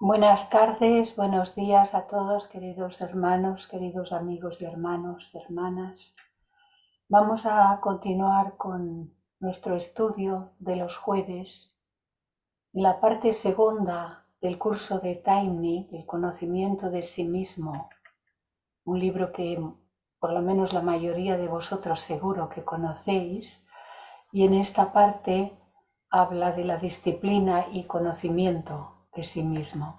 Buenas tardes, buenos días a todos, queridos hermanos, queridos amigos y hermanas. Vamos a continuar con nuestro estudio de los jueves. En la parte segunda del curso de Taimni, el conocimiento de sí mismo, un libro que por lo menos la mayoría de vosotros seguro que conocéis, y en esta parte habla de la disciplina y conocimiento de sí mismo.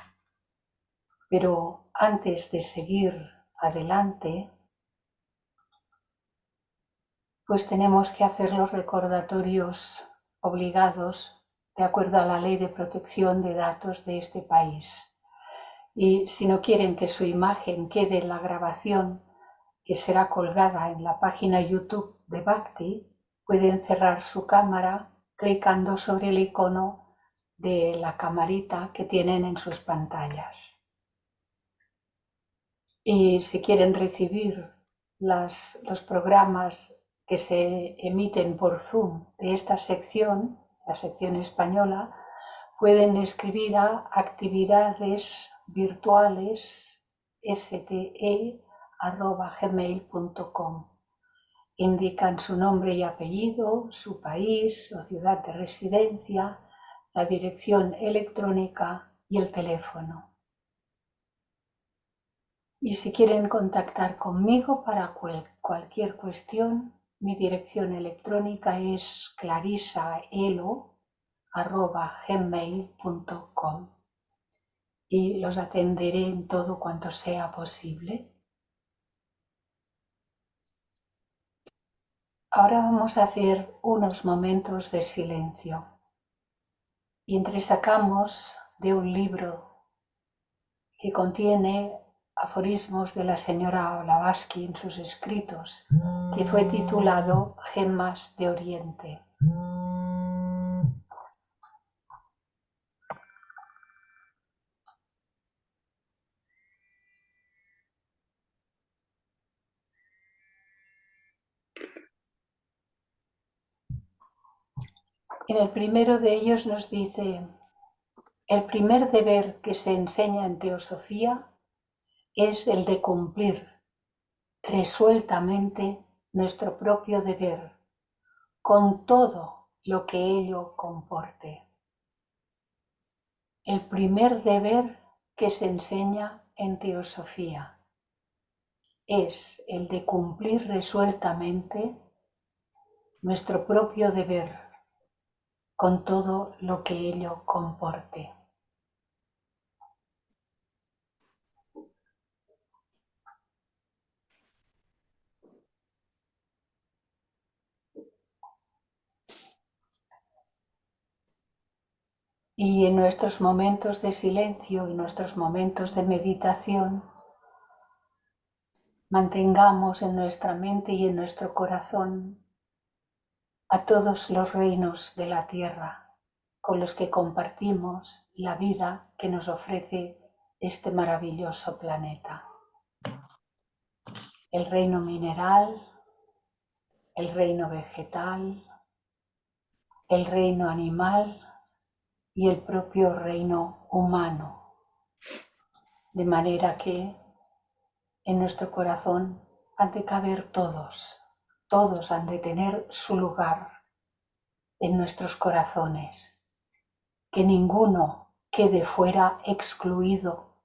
Pero antes de seguir adelante, pues tenemos que hacer los recordatorios obligados de acuerdo a la Ley de Protección de Datos de este país. Y si no quieren que su imagen quede en la grabación que será colgada en la página YouTube de Bhakti, pueden cerrar su cámara clicando sobre el icono de la camarita que tienen en sus pantallas. Y si quieren recibir los programas que se emiten por Zoom de esta sección, la sección española, pueden escribir a actividadesvirtuales.ste@gmail.com. Indican su nombre y apellido, su país o ciudad de residencia, la dirección electrónica y el teléfono. Y si quieren contactar conmigo para cualquier cuestión, mi dirección electrónica es clarisaelo@gmail.com y los atenderé en todo cuanto sea posible. Ahora vamos a hacer unos momentos de silencio y entresacamos de un libro que contiene aforismos de la señora Blavatsky en sus escritos, que fue titulado Gemas de Oriente. En el primero de ellos nos dice: el primer deber que se enseña en teosofía es el de cumplir resueltamente nuestro propio deber, con todo lo que ello comporte. El primer deber que se enseña en teosofía es el de cumplir resueltamente nuestro propio deber, con todo lo que ello comporte. Y en nuestros momentos de silencio y nuestros momentos de meditación, mantengamos en nuestra mente y en nuestro corazón a todos los reinos de la tierra con los que compartimos la vida que nos ofrece este maravilloso planeta. El reino mineral, el reino vegetal, el reino animal y el propio reino humano. De manera que en nuestro corazón han de caber todos, todos han de tener su lugar en nuestros corazones, que ninguno quede fuera excluido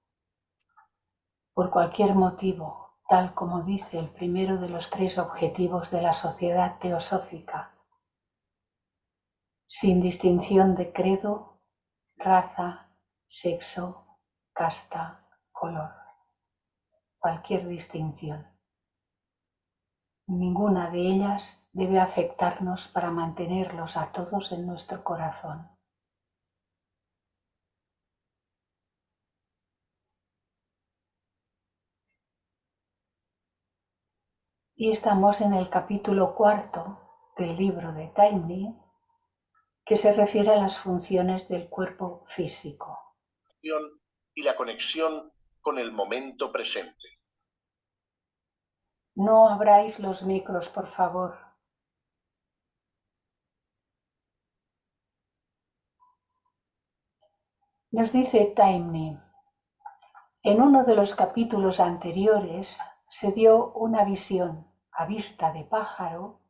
por cualquier motivo, tal como dice el primero de los 3 objetivos de la sociedad teosófica, sin distinción de credo, raza, sexo, casta, color, cualquier distinción. Ninguna de ellas debe afectarnos para mantenerlos a todos en nuestro corazón. Y estamos en el capítulo 4 del libro de Taimni, que se refiere a las funciones del cuerpo físico. Y la conexión con el momento presente. No abráis los micros, por favor. Nos dice Taimni: En uno de los capítulos anteriores se dio una visión a vista de pájaro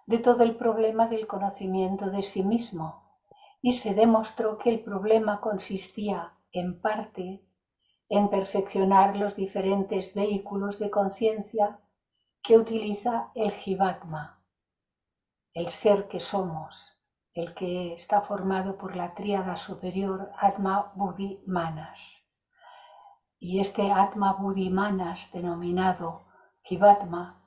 de todo el problema del conocimiento de sí mismo y se demostró que el problema consistía en parte en perfeccionar los diferentes vehículos de conciencia que utiliza el Jivatma, el ser que somos, el que está formado por la tríada superior Atma, Buddhi, Manas. Y este Atma, Buddhi, Manas, denominado Jivatma,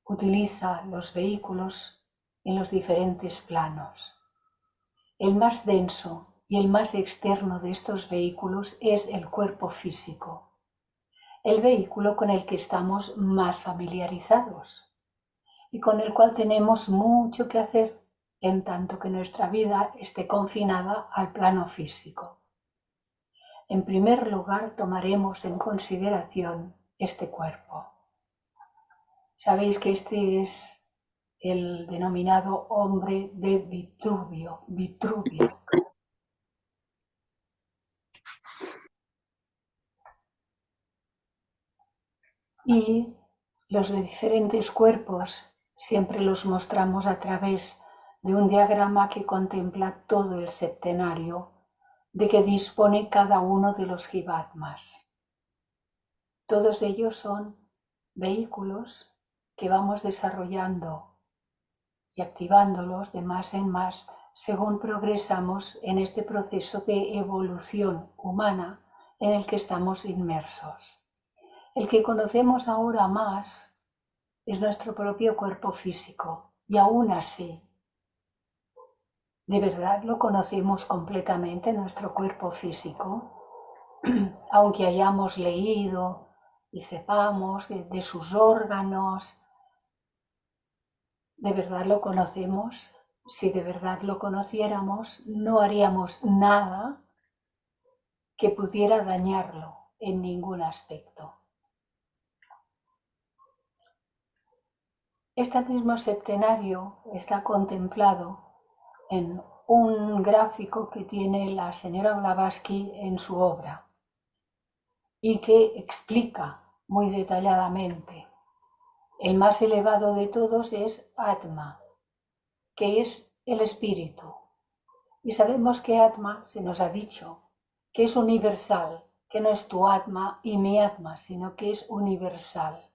utiliza los vehículos en los diferentes planos. El más denso y el más externo de estos vehículos es el cuerpo físico, el vehículo con el que estamos más familiarizados y con el cual tenemos mucho que hacer en tanto que nuestra vida esté confinada al plano físico. En primer lugar, tomaremos en consideración este cuerpo. Sabéis que este es el denominado hombre de Vitruvio. Y los diferentes cuerpos siempre los mostramos a través de un diagrama que contempla todo el septenario de que dispone cada uno de los Jivatmas. Todos ellos son vehículos que vamos desarrollando y activándolos de más en más según progresamos en este proceso de evolución humana en el que estamos inmersos. El que conocemos ahora más es nuestro propio cuerpo físico y aún así, ¿de verdad lo conocemos completamente nuestro cuerpo físico? Aunque hayamos leído y sepamos de sus órganos, ¿de verdad lo conocemos? Si de verdad lo conociéramos, no haríamos nada que pudiera dañarlo en ningún aspecto. Este mismo septenario está contemplado en un gráfico que tiene la señora Blavatsky en su obra y que explica muy detalladamente. El más elevado de todos es Atma, que es el espíritu. Y sabemos que Atma, se nos ha dicho, que es universal, que no es tu Atma y mi Atma, sino que es universal.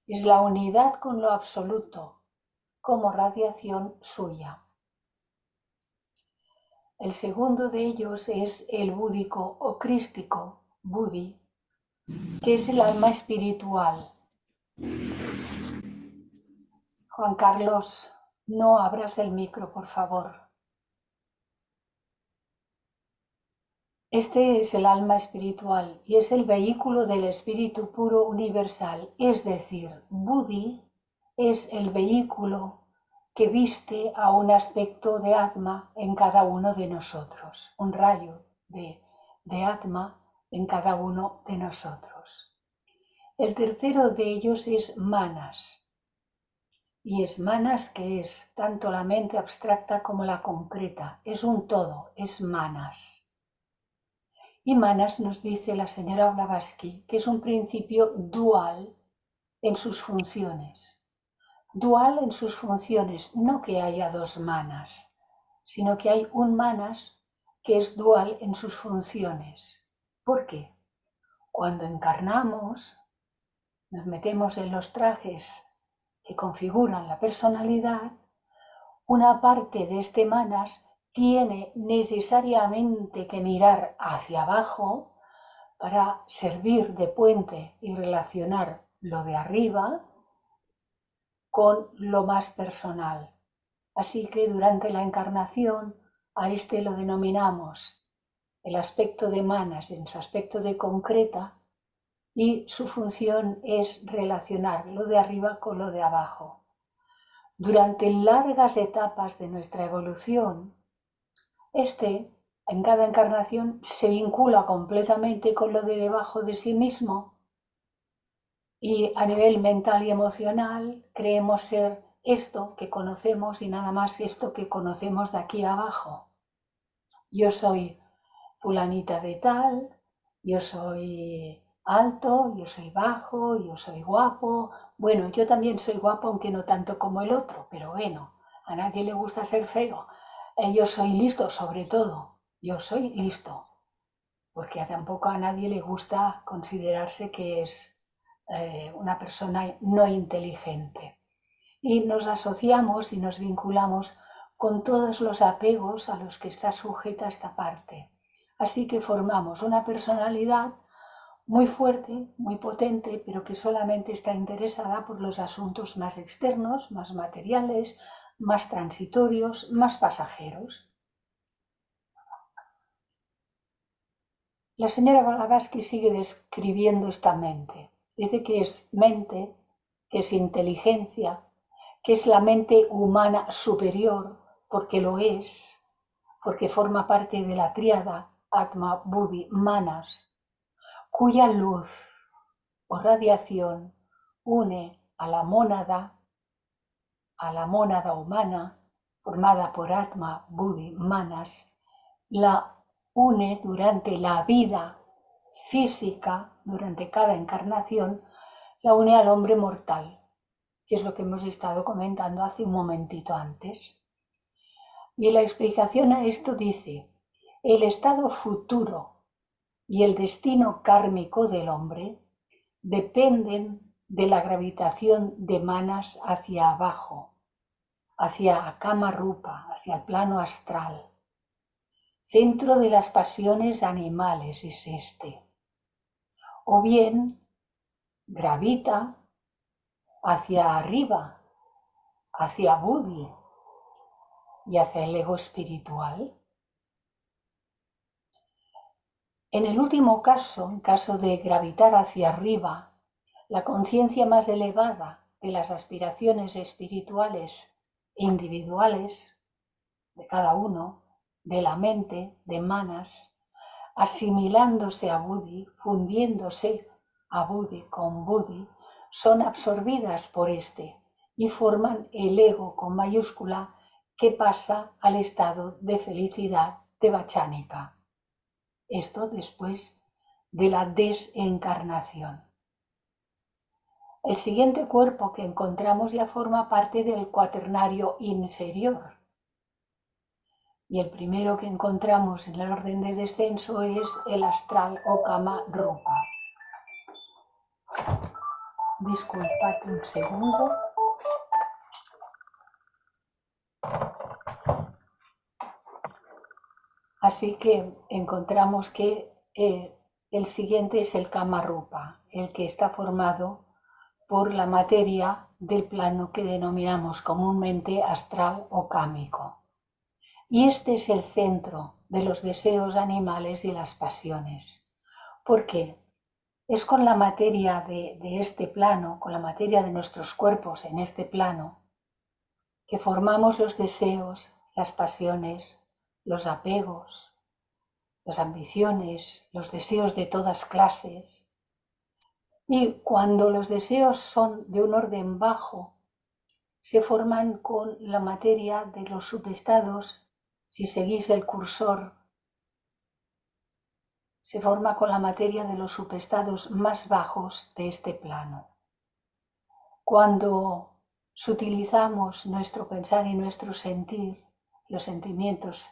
Es la unidad con lo absoluto, como radiación suya. El segundo de ellos es el búdico o crístico, Buddhi, que es el alma espiritual. Juan Carlos, no abras el micro, por favor. Este es el alma espiritual y es el vehículo del espíritu puro universal, es decir, Buddhi es el vehículo que viste a un aspecto de Atma en cada uno de nosotros, un rayo de Atma en cada uno de nosotros. El tercero de ellos es Manas, y es Manas que es tanto la mente abstracta como la concreta, es un todo, es Manas. Y Manas nos dice la señora Blavatsky que es un principio dual en sus funciones. Dual en sus funciones, no que haya dos Manas, sino que hay un Manas que es dual en sus funciones. ¿Por qué? Cuando encarnamos, nos metemos en los trajes que configuran la personalidad, una parte de este Manas tiene necesariamente que mirar hacia abajo para servir de puente y relacionar lo de arriba con lo más personal. Así que durante la encarnación a este lo denominamos el aspecto de Manas en su aspecto de concreta y su función es relacionar lo de arriba con lo de abajo. Durante largas etapas de nuestra evolución, en cada encarnación se vincula completamente con lo de debajo de sí mismo y a nivel mental y emocional creemos ser esto que conocemos y nada más esto que conocemos de aquí abajo. Yo soy fulanita de tal yo soy alto, yo soy bajo, yo soy guapo. Bueno, yo también soy guapo, aunque no tanto como el otro, pero bueno, a nadie le gusta ser feo. Yo soy listo, sobre todo, yo soy listo, porque tampoco a nadie le gusta considerarse que es una persona no inteligente. Y nos asociamos y nos vinculamos con todos los apegos a los que está sujeta esta parte. Así que formamos una personalidad muy fuerte, muy potente, pero que solamente está interesada por los asuntos más externos, más materiales, más transitorios, más pasajeros. La señora Blavatsky sigue describiendo esta mente. Dice que es mente, que es inteligencia, que es la mente humana superior, porque lo es, porque forma parte de la tríada Atma, Buddhi, Manas, cuya luz o radiación une a la mónada humana, formada por Atma, Buddhi, Manas, la une durante la vida física, durante cada encarnación, la une al hombre mortal, que es lo que hemos estado comentando hace un momentito antes. Y la explicación a esto dice, el estado futuro y el destino kármico del hombre dependen de la gravitación de Manas hacia abajo, hacia Kama Rupa, hacia el plano astral. Centro de las pasiones animales es este. O bien gravita hacia arriba, hacia Buddhi y hacia el ego espiritual. En el último caso, en caso de gravitar hacia arriba, la conciencia más elevada de las aspiraciones espirituales e individuales de cada uno, de la mente, de Manas, asimilándose a Buddhi, fundiéndose a Buddhi con Buddhi, son absorbidas por este y forman el ego con mayúscula que pasa al estado de felicidad devachánica. Esto después de la desencarnación. El siguiente cuerpo que encontramos ya forma parte del cuaternario inferior. Y el primero que encontramos en el orden de descenso es el astral o Kama Rupa. Disculpad un segundo. Así que encontramos que el siguiente es el Kama Rupa, el que está formado por la materia del plano que denominamos comúnmente astral o cámico. Y este es el centro de los deseos animales y las pasiones. ¿Por qué? Es con la materia de este plano, con la materia de nuestros cuerpos en este plano, que formamos los deseos, las pasiones, los apegos, las ambiciones, los deseos de todas clases. Y cuando los deseos son de un orden bajo, se forman con la materia de los subestados. Si seguís el cursor, se forma con la materia de los subestados más bajos de este plano. Cuando sutilizamos nuestro pensar y nuestro sentir, los sentimientos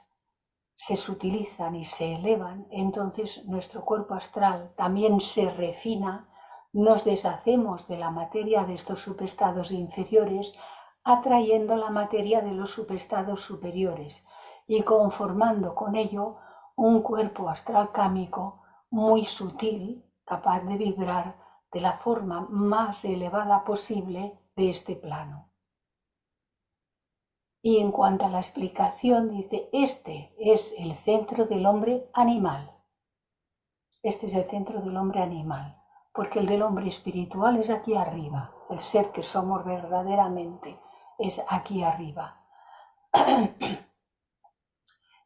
se sutilizan y se elevan, entonces nuestro cuerpo astral también se refina, nos deshacemos de la materia de estos subestados inferiores, atrayendo la materia de los subestados superiores y conformando con ello un cuerpo astral cámico muy sutil, capaz de vibrar de la forma más elevada posible de este plano. Y en cuanto a la explicación, dice, este es el centro del hombre animal. Este es el centro del hombre animal, porque el del hombre espiritual es aquí arriba. El ser que somos verdaderamente es aquí arriba.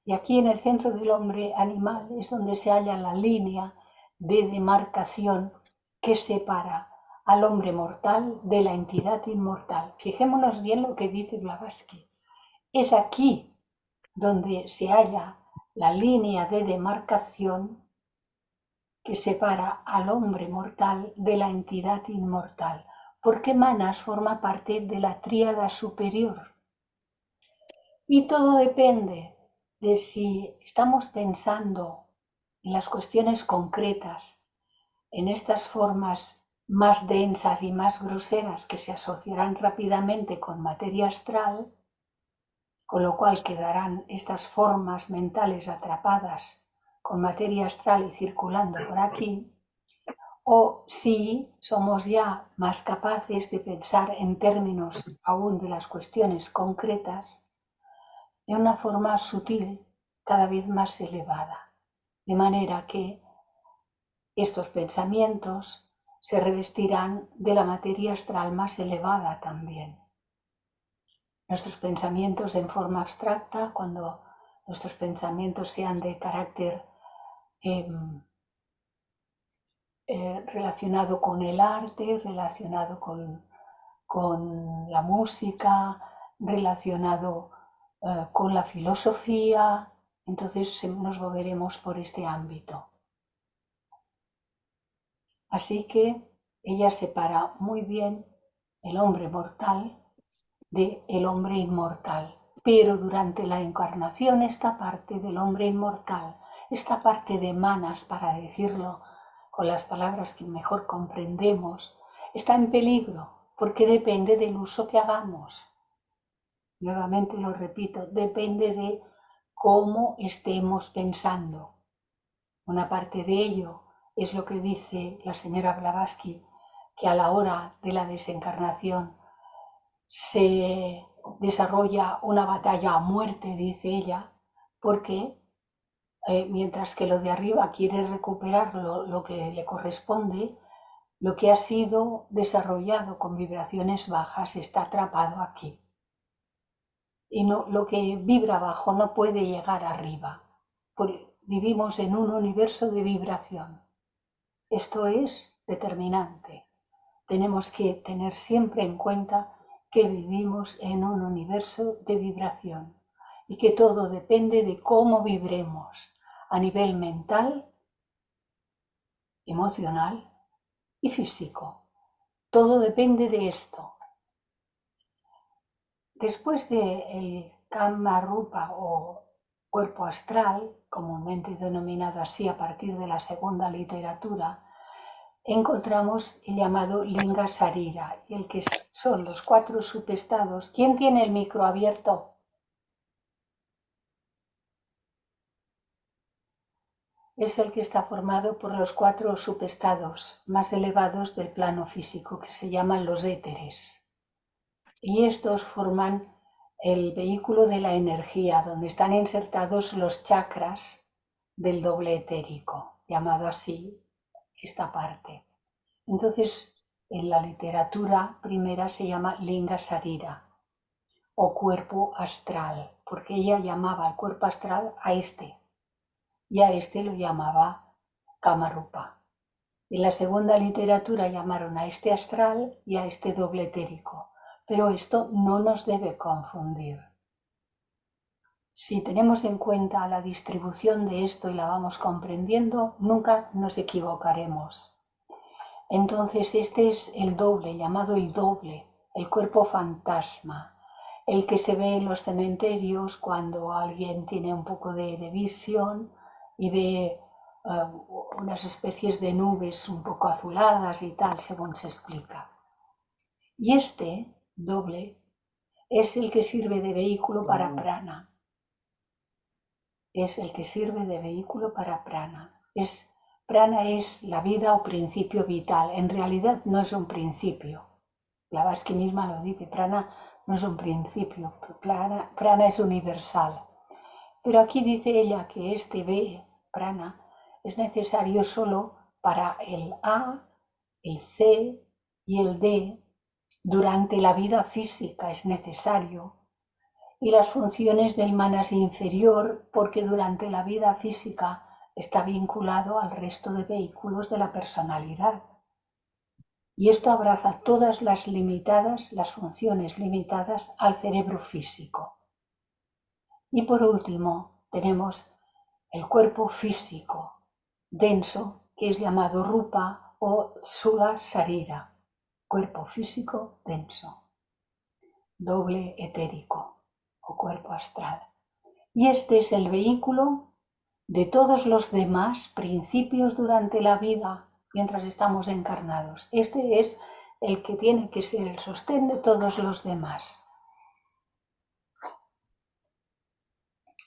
Y aquí en el centro del hombre animal es donde se halla la línea de demarcación que separa al hombre mortal de la entidad inmortal. Fijémonos bien lo que dice Blavatsky. Es aquí donde se halla la línea de demarcación que separa al hombre mortal de la entidad inmortal, porque Manas forma parte de la tríada superior. Y todo depende de si estamos pensando en las cuestiones concretas, en estas formas más densas y más groseras que se asociarán rápidamente con materia astral, con lo cual quedarán estas formas mentales atrapadas con materia astral y circulando por aquí, o si somos ya más capaces de pensar en términos aún de las cuestiones concretas de una forma sutil, cada vez más elevada, de manera que estos pensamientos se revestirán de la materia astral más elevada también. Nuestros pensamientos en forma abstracta, cuando nuestros pensamientos sean de carácter relacionado con el arte, relacionado con la música, relacionado con la filosofía, entonces nos moveremos por este ámbito. Así que ella separa muy bien el hombre mortal del hombre inmortal. Pero durante la encarnación esta parte del hombre inmortal, esta parte de Manas, para decirlo con las palabras que mejor comprendemos, está en peligro porque depende del uso que hagamos. Nuevamente lo repito, depende de cómo estemos pensando. Una parte de ello es lo que dice la señora Blavatsky, que a la hora de la desencarnación se desarrolla una batalla a muerte, dice ella, porque mientras que lo de arriba quiere recuperar lo que le corresponde, lo que ha sido desarrollado con vibraciones bajas está atrapado aquí. Y no, lo que vibra abajo no puede llegar arriba. Vivimos en un universo de vibración. Esto es determinante. Tenemos que tener siempre en cuenta que vivimos en un universo de vibración y que todo depende de cómo vibremos a nivel mental, emocional y físico. Todo depende de esto. Después del Kama Rupa o cuerpo astral, comúnmente denominado así a partir de la segunda literatura, encontramos el llamado Linga Sarira, el que son los 4 subestados. ¿Quién tiene el micro abierto? Es el que está formado por los 4 subestados más elevados del plano físico, que se llaman los éteres. Y estos forman el vehículo de la energía, donde están insertados los chakras del doble etérico, llamado así esta parte. Entonces, en la literatura primera se llama Linga Sarira o cuerpo astral, porque ella llamaba al cuerpo astral a este y a este lo llamaba Kama Rupa. En la segunda literatura llamaron a este astral y a este doble etérico, pero esto no nos debe confundir. Si tenemos en cuenta la distribución de esto y la vamos comprendiendo, nunca nos equivocaremos. Entonces este es el doble, llamado el doble, el cuerpo fantasma, el que se ve en los cementerios cuando alguien tiene un poco de visión y ve unas especies de nubes un poco azuladas y tal, según se explica. Y este doble es el que sirve de vehículo para prana. Es el que sirve de vehículo para prana. Prana es la vida o principio vital. En realidad no es un principio. Blavatsky misma lo dice, prana no es un principio, prana es universal. Pero aquí dice ella que este B, prana, es necesario solo para el A, el C y el D. Durante la vida física es necesario. Y las funciones del manas inferior, porque durante la vida física está vinculado al resto de vehículos de la personalidad. Y esto abraza todas las funciones limitadas al cerebro físico. Y por último, tenemos el cuerpo físico, denso, que es llamado Rupa o Sula Sarira, cuerpo físico denso, doble etérico o cuerpo astral. Y este es el vehículo de todos los demás principios durante la vida mientras estamos encarnados. Este es el que tiene que ser el sostén de todos los demás.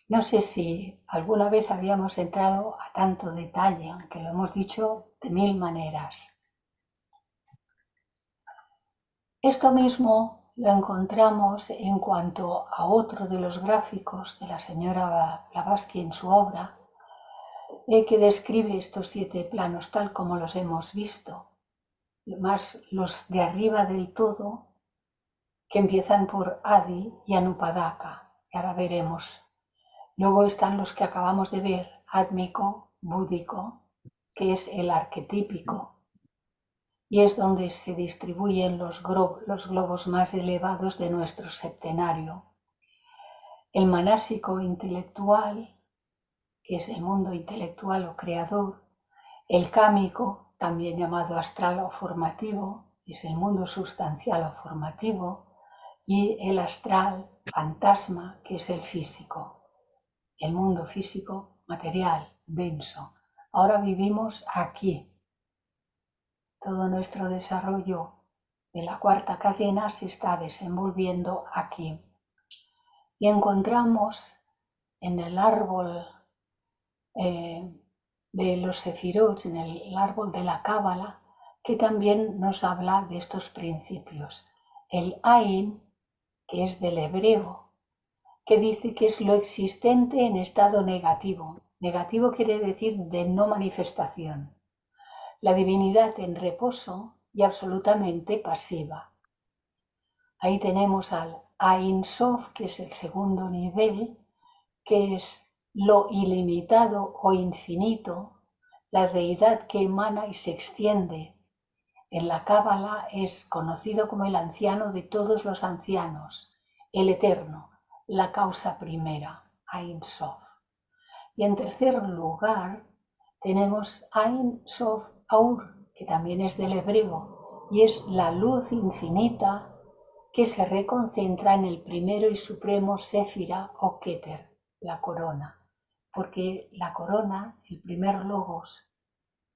No sé si alguna vez habíamos entrado a tanto detalle, aunque lo hemos dicho de mil maneras. Esto mismo lo encontramos en cuanto a otro de los gráficos de la señora Blavatsky en su obra, que describe estos 7 planos tal como los hemos visto, más los de arriba del todo, que empiezan por Adi y Anupadaka, que ahora veremos. Luego están los que acabamos de ver, átmico, búdico, que es el arquetípico, y es donde se distribuyen los globos más elevados de nuestro septenario. El manásico intelectual, que es el mundo intelectual o creador. El cámico, también llamado astral o formativo, es el mundo sustancial o formativo. Y el astral fantasma, que es el físico, el mundo físico material, denso. Ahora vivimos aquí. Todo nuestro desarrollo de la cuarta cadena se está desenvolviendo aquí. Y encontramos en el árbol de los sefirot, en el árbol de la Cábala, que también nos habla de estos principios. El Ain, que es del hebreo, que dice que es lo existente en estado negativo. Negativo quiere decir de no manifestación. La divinidad en reposo y absolutamente pasiva. Ahí tenemos al Ein Sof, que es el segundo nivel, que es lo ilimitado o infinito, la deidad que emana y se extiende. En la Cábala es conocido como el anciano de todos los ancianos, el eterno, la causa primera, Ein Sof. Y en tercer lugar tenemos Ein Sof Aur, que también es del hebreo, y es la luz infinita que se reconcentra en el primero y supremo Séfira o Keter, la corona. Porque la corona, el primer logos,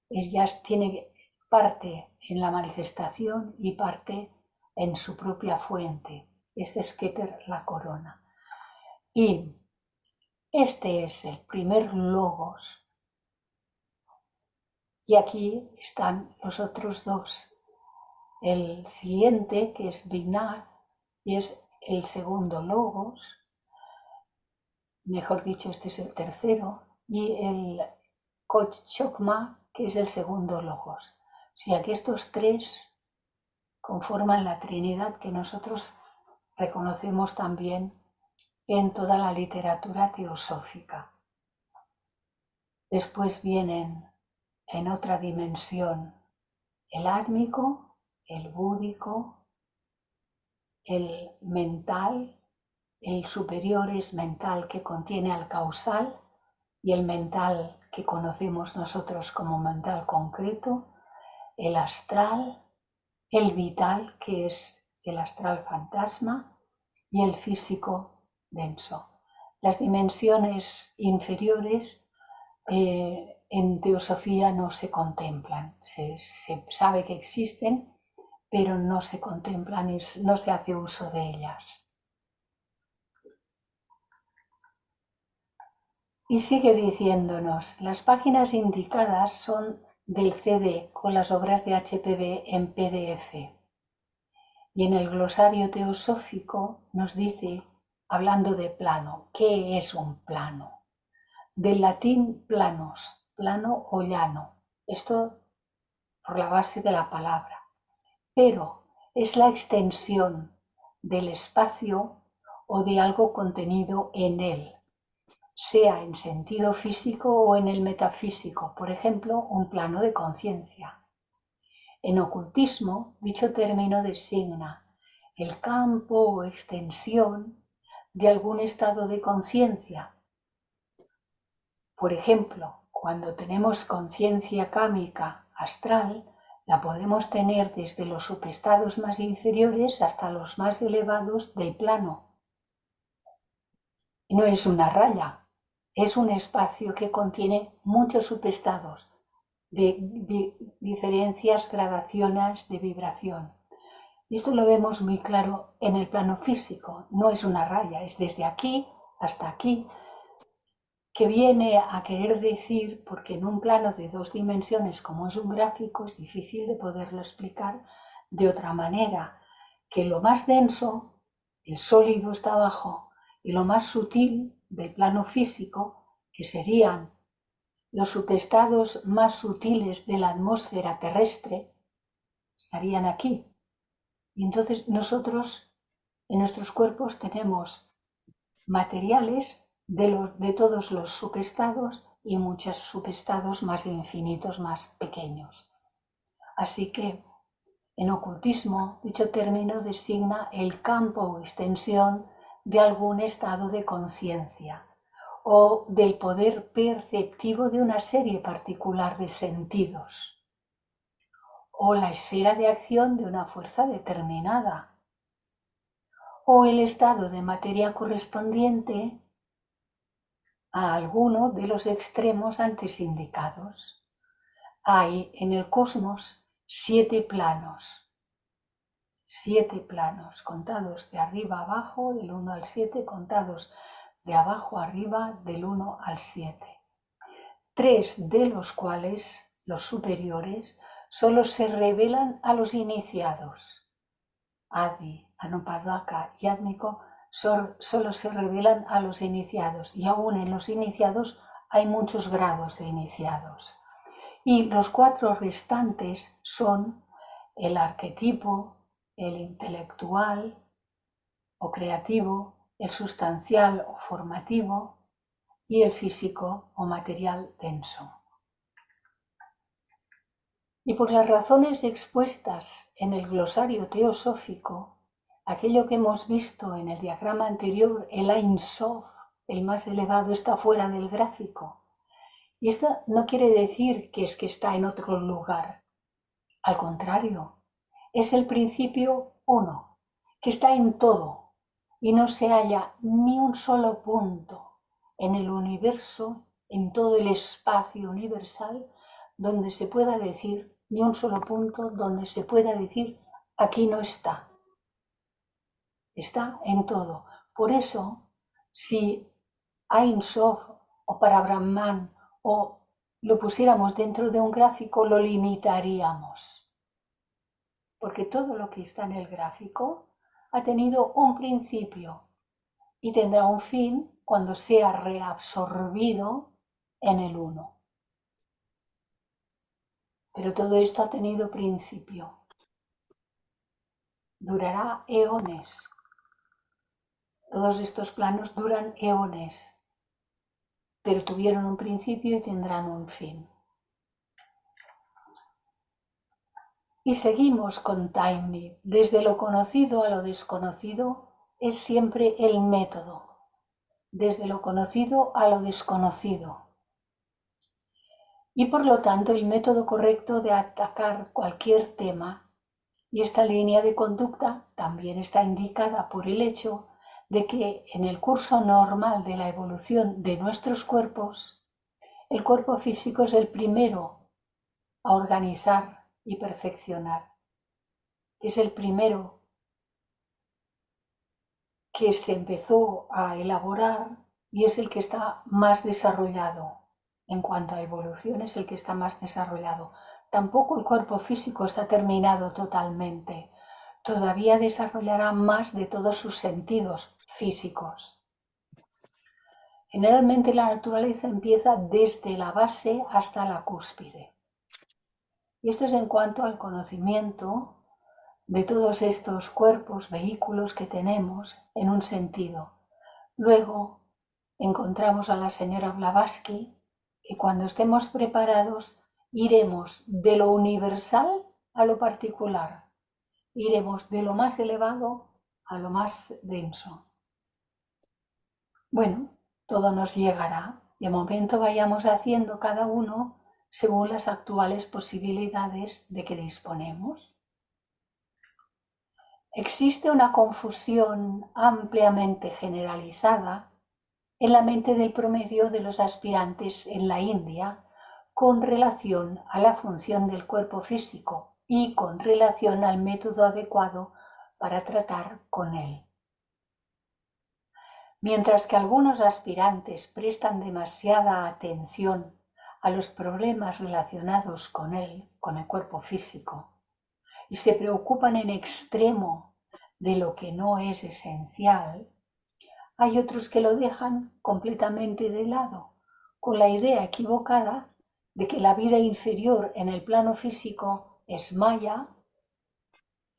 ya tiene parte en la manifestación y parte en su propia fuente. Este es Keter, la corona. Y este es el primer logos. Y aquí están los otros dos. El siguiente, que es Binah, y es el segundo logos. Mejor dicho, este es el tercero. Y el Koch Chokma, que es el segundo logos. O sea que estos tres conforman la Trinidad que nosotros reconocemos también en toda la literatura teosófica. Después vienen en otra dimensión el átmico, el búdico, el mental, el superior es mental que contiene al causal y el mental que conocemos nosotros como mental concreto, el astral, el vital que es el astral fantasma y el físico denso. Las dimensiones inferiores en teosofía no se contemplan, se sabe que existen, pero no se contemplan y no se hace uso de ellas. Y sigue diciéndonos, las páginas indicadas son del CD con las obras de HPB en PDF. Y en el glosario teosófico nos dice, hablando de plano, ¿qué es un plano? Del latín planos, plano o llano. Esto por la base de la palabra. Pero es la extensión del espacio o de algo contenido en él, sea en sentido físico o en el metafísico, por ejemplo, un plano de conciencia. En ocultismo, dicho término designa el campo o extensión de algún estado de conciencia. Por ejemplo, Cuando tenemos conciencia kámica astral, la podemos tener desde los subestados más inferiores hasta los más elevados del plano. No es una raya, es un espacio que contiene muchos subestados de diferencias, gradaciones de vibración. Y esto lo vemos muy claro en el plano físico, no es una raya, es desde aquí hasta aquí, que viene a querer decir, porque en un plano de 2 dimensiones como es un gráfico, es difícil de poderlo explicar de otra manera, que lo más denso, el sólido está abajo, y lo más sutil del plano físico, que serían los subestados más sutiles de la atmósfera terrestre, estarían aquí. Y entonces nosotros en nuestros cuerpos tenemos materiales de todos los subestados y muchos subestados más infinitos, más pequeños. Así que en ocultismo dicho término designa el campo o extensión de algún estado de conciencia o del poder perceptivo de una serie particular de sentidos o la esfera de acción de una fuerza determinada o el estado de materia correspondiente a alguno de los extremos antes indicados. Hay en el cosmos 7 planos contados de arriba a abajo, del 1 al 7, contados de abajo a arriba, del 1 al 7. 3 de los cuales, los superiores, solo se revelan a los iniciados. Adi, Anupadaka y Átmico solo se revelan a los iniciados, y aún en los iniciados hay muchos grados de iniciados. Y los 4 restantes son el arquetipo, el intelectual o creativo, el sustancial o formativo y el físico o material denso. Y por las razones expuestas en el glosario teosófico, aquello que hemos visto en el diagrama anterior, el Ein Sof, el más elevado, está fuera del gráfico. Y esto no quiere decir que es que está en otro lugar. Al contrario, es el principio uno, que está en todo y no se halla ni un solo punto en el universo, en todo el espacio universal, donde se pueda decir, ni un solo punto donde se pueda decir, aquí no está. Está en todo. Por eso, si Ein Sof o para Brahman o lo pusiéramos dentro de un gráfico, lo limitaríamos. Porque todo lo que está en el gráfico ha tenido un principio y tendrá un fin cuando sea reabsorbido en el uno. Pero todo esto ha tenido principio. Durará eones. Todos estos planos duran eones, pero tuvieron un principio y tendrán un fin. Y seguimos con Taimni. Desde lo conocido a lo desconocido es siempre el método. Desde lo conocido a lo desconocido. Y por lo tanto el método correcto de atacar cualquier tema, y esta línea de conducta también está indicada por el hecho de que en el curso normal de la evolución de nuestros cuerpos, el cuerpo físico es el primero a organizar y perfeccionar. Es el primero que se empezó a elaborar y es el que está más desarrollado. En cuanto a evolución, es el que está más desarrollado. Tampoco el cuerpo físico está terminado totalmente. Todavía desarrollará más de todos sus sentidos físicos. Generalmente la naturaleza empieza desde la base hasta la cúspide. Y esto es en cuanto al conocimiento de todos estos cuerpos, vehículos que tenemos en un sentido. Luego encontramos a la señora Blavatsky, que cuando estemos preparados iremos de lo universal a lo particular. Iremos de lo más elevado a lo más denso. Bueno, todo nos llegará De momento vayamos haciendo cada uno según las actuales posibilidades de que disponemos. Existe una confusión ampliamente generalizada en la mente del promedio de los aspirantes en la India con relación a la función del cuerpo físico y con relación al método adecuado para tratar con él. Mientras que algunos aspirantes prestan demasiada atención a los problemas relacionados con él, con el cuerpo físico, y se preocupan en extremo de lo que no es esencial, hay otros que lo dejan completamente de lado, con la idea equivocada de que la vida inferior en el plano físico es maya,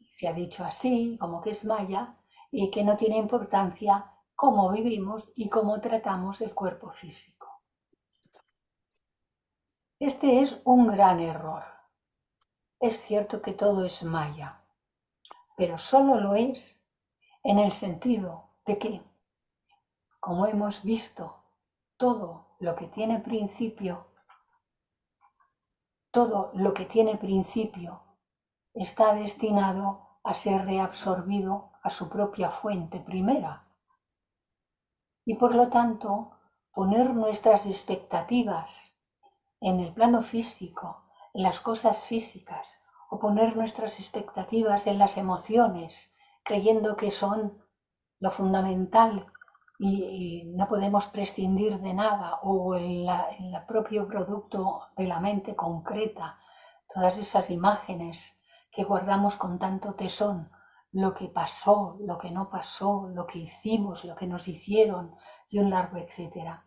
se ha dicho así, como que es maya, y que no tiene importancia cómo vivimos y cómo tratamos el cuerpo físico. Este es un gran error. Es cierto que todo es maya, pero solo lo es en el sentido de que, como hemos visto, todo lo que tiene principio está destinado a ser reabsorbido a su propia fuente primera. Y por lo tanto, poner nuestras expectativas en el plano físico, en las cosas físicas, o poner nuestras expectativas en las emociones, creyendo que son lo fundamental y no podemos prescindir de nada, o en el propio producto de la mente concreta, todas esas imágenes que guardamos con tanto tesón, lo que pasó, lo que no pasó, lo que hicimos, lo que nos hicieron y un largo etcétera.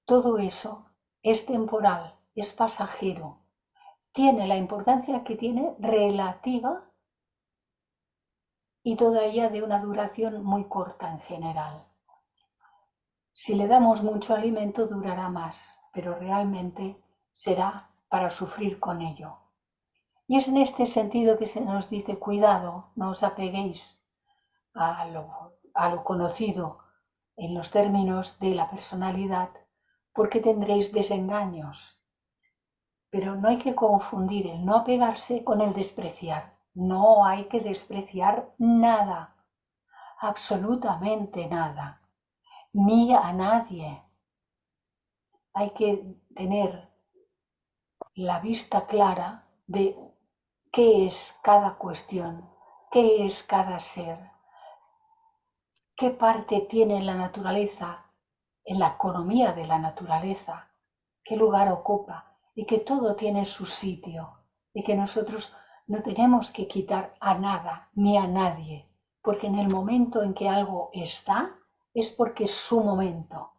Todo eso es temporal, es pasajero, tiene la importancia que tiene relativa y toda ella de una duración muy corta en general. Si le damos mucho alimento durará más, pero realmente será para sufrir con ello. Y es en este sentido que se nos dice: cuidado, no os apeguéis a lo conocido en los términos de la personalidad, porque tendréis desengaños. Pero no hay que confundir el no apegarse con el despreciar. No hay que despreciar nada, absolutamente nada, ni a nadie. Hay que tener la vista clara de qué es cada cuestión, qué es cada ser, qué parte tiene en la naturaleza, en la economía de la naturaleza, qué lugar ocupa, y que todo tiene su sitio, y que nosotros no tenemos que quitar a nada ni a nadie, porque en el momento en que algo está, es porque es su momento.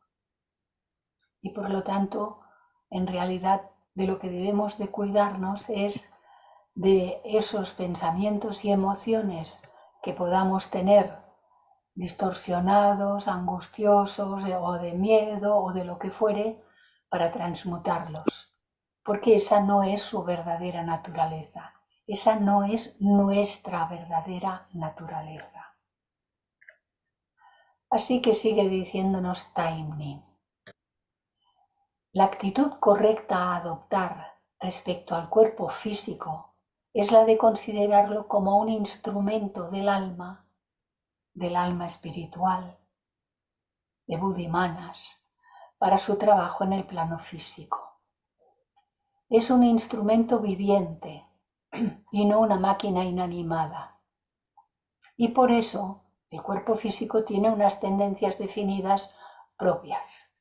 Y por lo tanto, en realidad, de lo que debemos de cuidarnos es de esos pensamientos y emociones que podamos tener distorsionados, angustiosos, o de miedo, o de lo que fuere, para transmutarlos. Porque esa no es su verdadera naturaleza. Esa no es nuestra verdadera naturaleza. Así que sigue diciéndonos Taimni. La actitud correcta a adoptar respecto al cuerpo físico es la de considerarlo como un instrumento del alma espiritual, de Buddhimanas, para su trabajo en el plano físico. Es un instrumento viviente y no una máquina inanimada. Y por eso el cuerpo físico tiene unas tendencias definidas propias.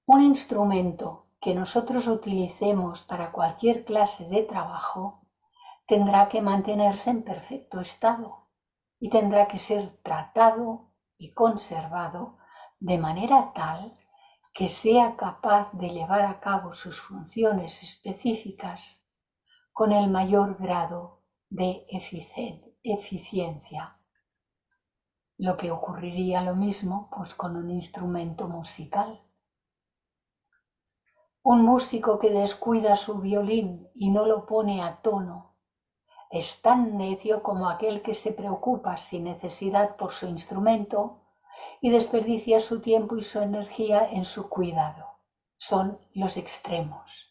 Un instrumento que nosotros utilicemos para cualquier clase de trabajo tendrá que mantenerse en perfecto estado y tendrá que ser tratado y conservado de manera tal que sea capaz de llevar a cabo sus funciones específicas con el mayor grado de eficiencia. Lo que ocurriría lo mismo pues con un instrumento musical. Un músico que descuida su violín y no lo pone a tono es tan necio como aquel que se preocupa sin necesidad por su instrumento, y desperdicia su tiempo y su energía en su cuidado. Son los extremos.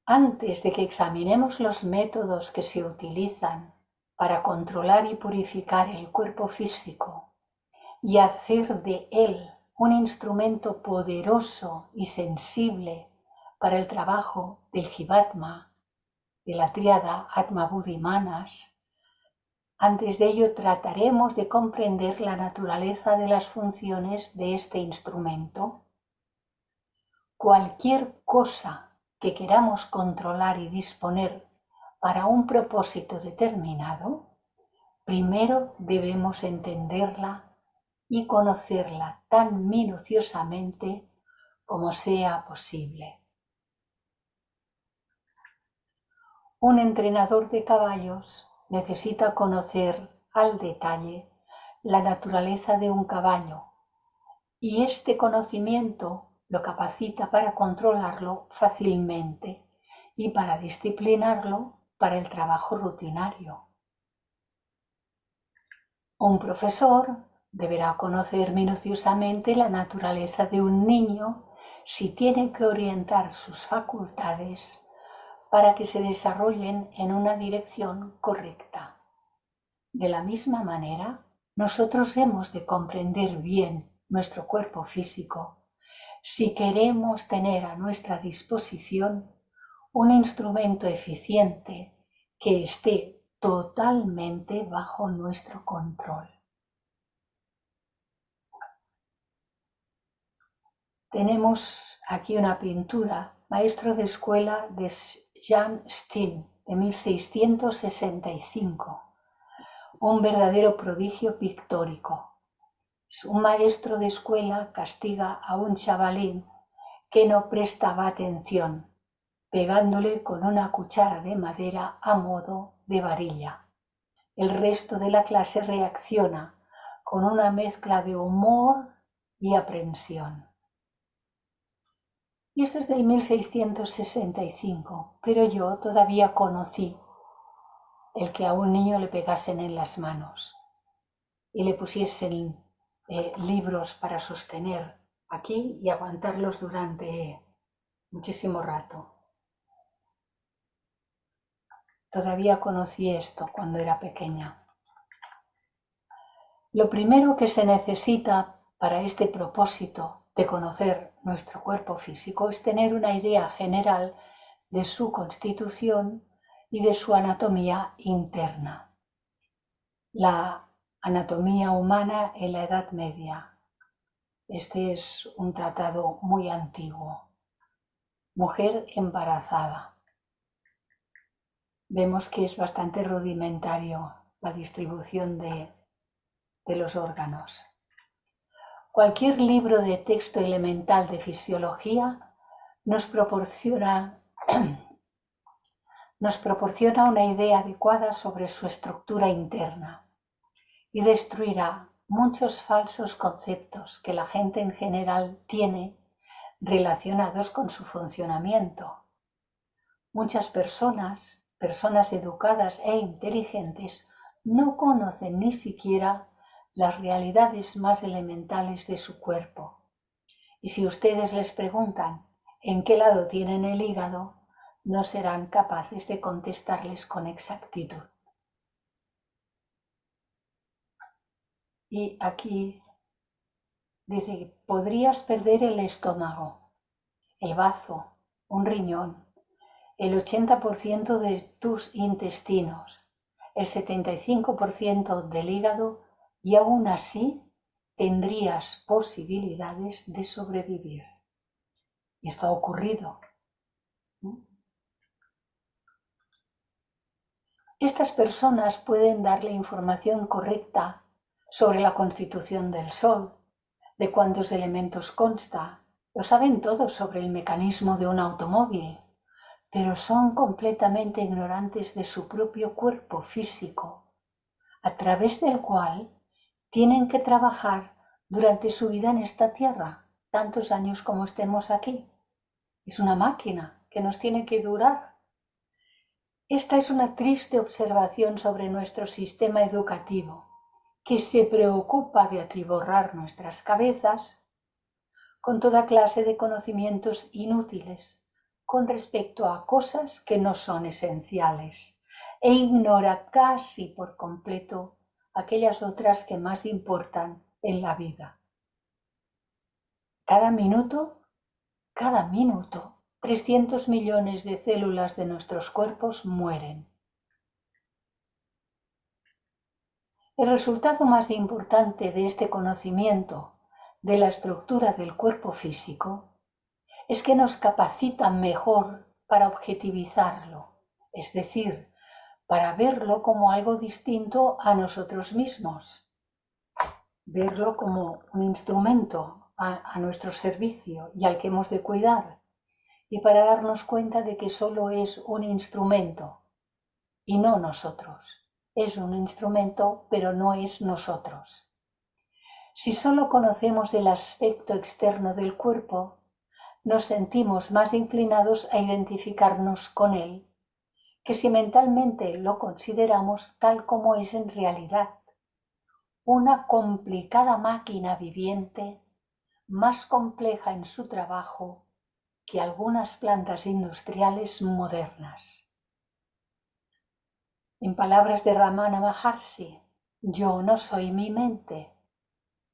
Antes de que examinemos los métodos que se utilizan para controlar y purificar el cuerpo físico y hacer de él un instrumento poderoso y sensible para el trabajo del Jivatma, de la tríada Atma Buddhi Manas, antes de ello trataremos de comprender la naturaleza de las funciones de este instrumento. Cualquier cosa que queramos controlar y disponer para un propósito determinado, primero debemos entenderla y conocerla tan minuciosamente como sea posible. Un entrenador de caballos necesita conocer al detalle la naturaleza de un caballo y este conocimiento lo capacita para controlarlo fácilmente y para disciplinarlo para el trabajo rutinario. Un profesor deberá conocer minuciosamente la naturaleza de un niño si tiene que orientar sus facultades para que se desarrollen en una dirección correcta. De la misma manera, nosotros hemos de comprender bien nuestro cuerpo físico si queremos tener a nuestra disposición un instrumento eficiente que esté totalmente bajo nuestro control. Tenemos aquí una pintura, maestro de escuela de Jan Steen, de 1665, un verdadero prodigio pictórico. Un maestro de escuela castiga a un chavalín que no prestaba atención, pegándole con una cuchara de madera a modo de varilla. El resto de la clase reacciona con una mezcla de humor y aprensión. Y esto es del 1665, pero yo todavía conocí el que a un niño le pegasen en las manos y le pusiesen libros para sostener aquí y aguantarlos durante muchísimo rato. Todavía conocí esto cuando era pequeña. Lo primero que se necesita para este propósito de conocer nuestro cuerpo físico es tener una idea general de su constitución y de su anatomía interna. La anatomía humana en la Edad Media. Este es un tratado muy antiguo. Mujer embarazada. Vemos que es bastante rudimentario la distribución de los órganos. Cualquier libro de texto elemental de fisiología nos proporciona una idea adecuada sobre su estructura interna y destruirá muchos falsos conceptos que la gente en general tiene relacionados con su funcionamiento. Muchas personas educadas e inteligentes, no conocen ni siquiera las realidades más elementales de su cuerpo. Y si ustedes les preguntan en qué lado tienen el hígado, no serán capaces de contestarles con exactitud. Y aquí dice, podrías perder el estómago, el bazo, un riñón, el 80% de tus intestinos, el 75% del hígado y aún así tendrías posibilidades de sobrevivir. Y esto ha ocurrido. Estas personas pueden darle información correcta sobre la constitución del Sol, de cuántos elementos consta, lo saben todo sobre el mecanismo de un automóvil, pero son completamente ignorantes de su propio cuerpo físico, a través del cual tienen que trabajar durante su vida en esta tierra, tantos años como estemos aquí. Es una máquina que nos tiene que durar. Esta es una triste observación sobre nuestro sistema educativo. que se preocupa de atiborrar nuestras cabezas con toda clase de conocimientos inútiles con respecto a cosas que no son esenciales e ignora casi por completo aquellas otras que más importan en la vida. Cada minuto, 300 millones de células de nuestros cuerpos mueren. El resultado más importante de este conocimiento de la estructura del cuerpo físico es que nos capacita mejor para objetivizarlo, es decir, para verlo como algo distinto a nosotros mismos, verlo como un instrumento a nuestro servicio y al que hemos de cuidar, y para darnos cuenta de que solo es un instrumento y no nosotros. Es un instrumento, pero no es nosotros. Si solo conocemos el aspecto externo del cuerpo, nos sentimos más inclinados a identificarnos con él que si mentalmente lo consideramos tal como es en realidad, una complicada máquina viviente, más compleja en su trabajo que algunas plantas industriales modernas. En palabras de Ramana Maharshi, yo no soy mi mente,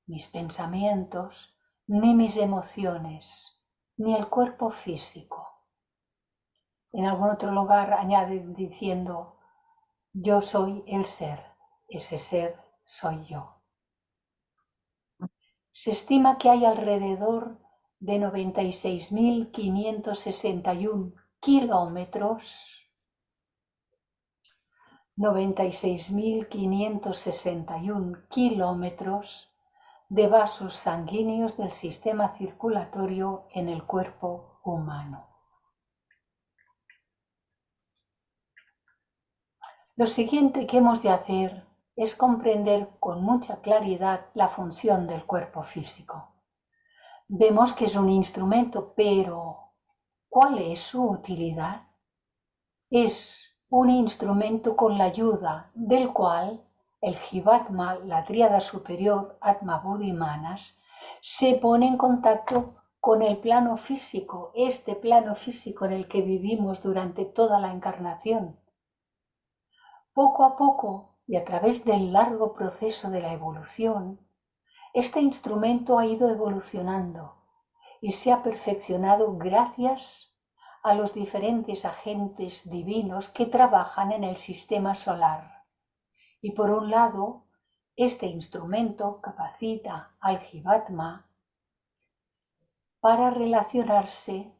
mis pensamientos, ni mis emociones, ni el cuerpo físico. En algún otro lugar añade diciendo, yo soy el ser, ese ser soy yo. Se estima que hay alrededor de 96.561 kilómetros, 96.561 kilómetros de vasos sanguíneos del sistema circulatorio en el cuerpo humano. Lo siguiente que hemos de hacer es comprender con mucha claridad la función del cuerpo físico. Vemos que es un instrumento, pero ¿cuál es su utilidad? Es un instrumento con la ayuda del cual el Jivatma, la tríada superior, Atma, Buddhi, Manas, se pone en contacto con el plano físico, este plano físico en el que vivimos durante toda la encarnación. Poco a poco y a través del largo proceso de la evolución, este instrumento ha ido evolucionando y se ha perfeccionado gracias a los diferentes agentes divinos que trabajan en el sistema solar. Y por un lado, este instrumento capacita al Jivatma para relacionarse,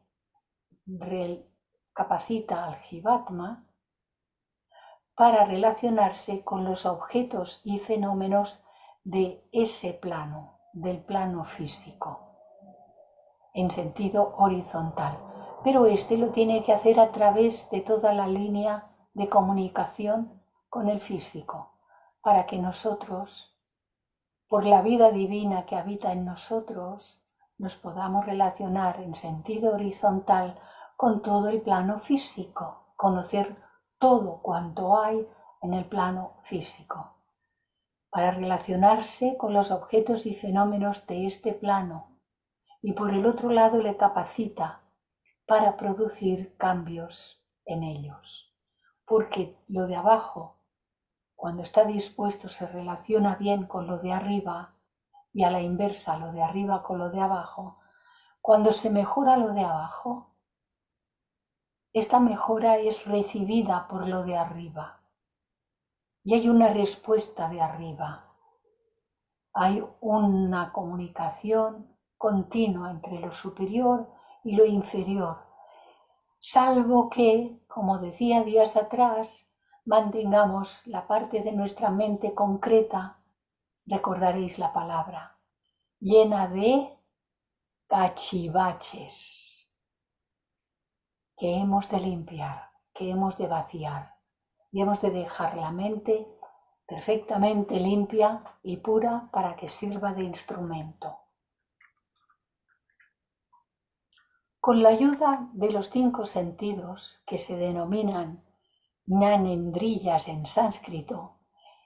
con los objetos y fenómenos de ese plano, del plano físico, en sentido horizontal. Pero este lo tiene que hacer a través de toda la línea de comunicación con el físico, para que nosotros, por la vida divina que habita en nosotros, nos podamos relacionar en sentido horizontal con todo el plano físico, conocer todo cuanto hay en el plano físico, para relacionarse con los objetos y fenómenos de este plano, y por el otro lado le capacita para producir cambios en ellos, porque lo de abajo, cuando está dispuesto, se relaciona bien con lo de arriba, y a la inversa, lo de arriba con lo de abajo. Cuando se mejora lo de abajo, esta mejora es recibida por lo de arriba y hay una respuesta de arriba. Hay una comunicación continua entre lo superior y lo inferior, salvo que, como decía días atrás, mantengamos la parte de nuestra mente concreta, recordaréis la palabra, llena de cachivaches, que hemos de limpiar, que hemos de vaciar, y hemos de dejar la mente perfectamente limpia y pura para que sirva de instrumento. Con la ayuda de los 5 sentidos, que se denominan Jnanendriyas en sánscrito,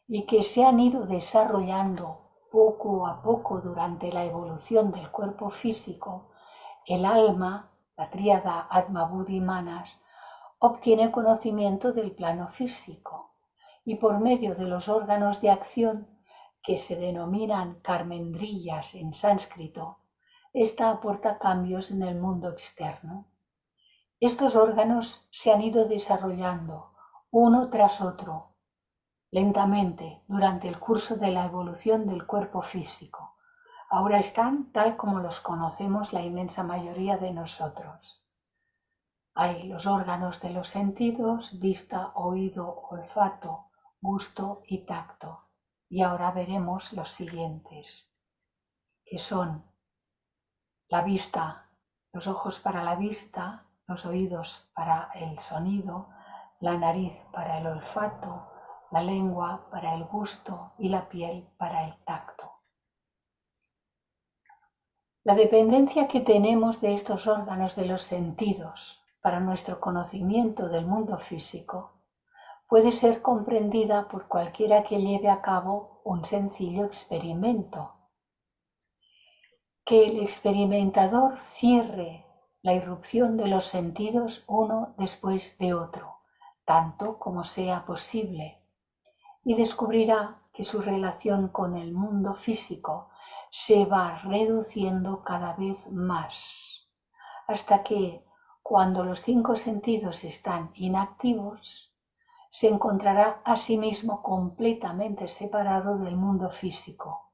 y que se han ido desarrollando poco a poco durante la evolución del cuerpo físico, el alma, la tríada Atma Buddhi Manas, obtiene conocimiento del plano físico y por medio de los órganos de acción que se denominan karmendriyas en sánscrito, esta aporta cambios en el mundo externo. Estos órganos se han ido desarrollando uno tras otro, lentamente, durante el curso de la evolución del cuerpo físico. Ahora están tal como los conocemos la inmensa mayoría de nosotros. Hay los órganos de los sentidos, vista, oído, olfato, gusto y tacto. Y ahora veremos los siguientes, que son la vista, los ojos para la vista, los oídos para el sonido, la nariz para el olfato, la lengua para el gusto y la piel para el tacto. La dependencia que tenemos de estos órganos de los sentidos para nuestro conocimiento del mundo físico puede ser comprendida por cualquiera que lleve a cabo un sencillo experimento. Que el experimentador cierre la irrupción de los sentidos uno después de otro, tanto como sea posible, y descubrirá que su relación con el mundo físico se va reduciendo cada vez más, hasta que, cuando los 5 sentidos están inactivos, se encontrará a sí mismo completamente separado del mundo físico,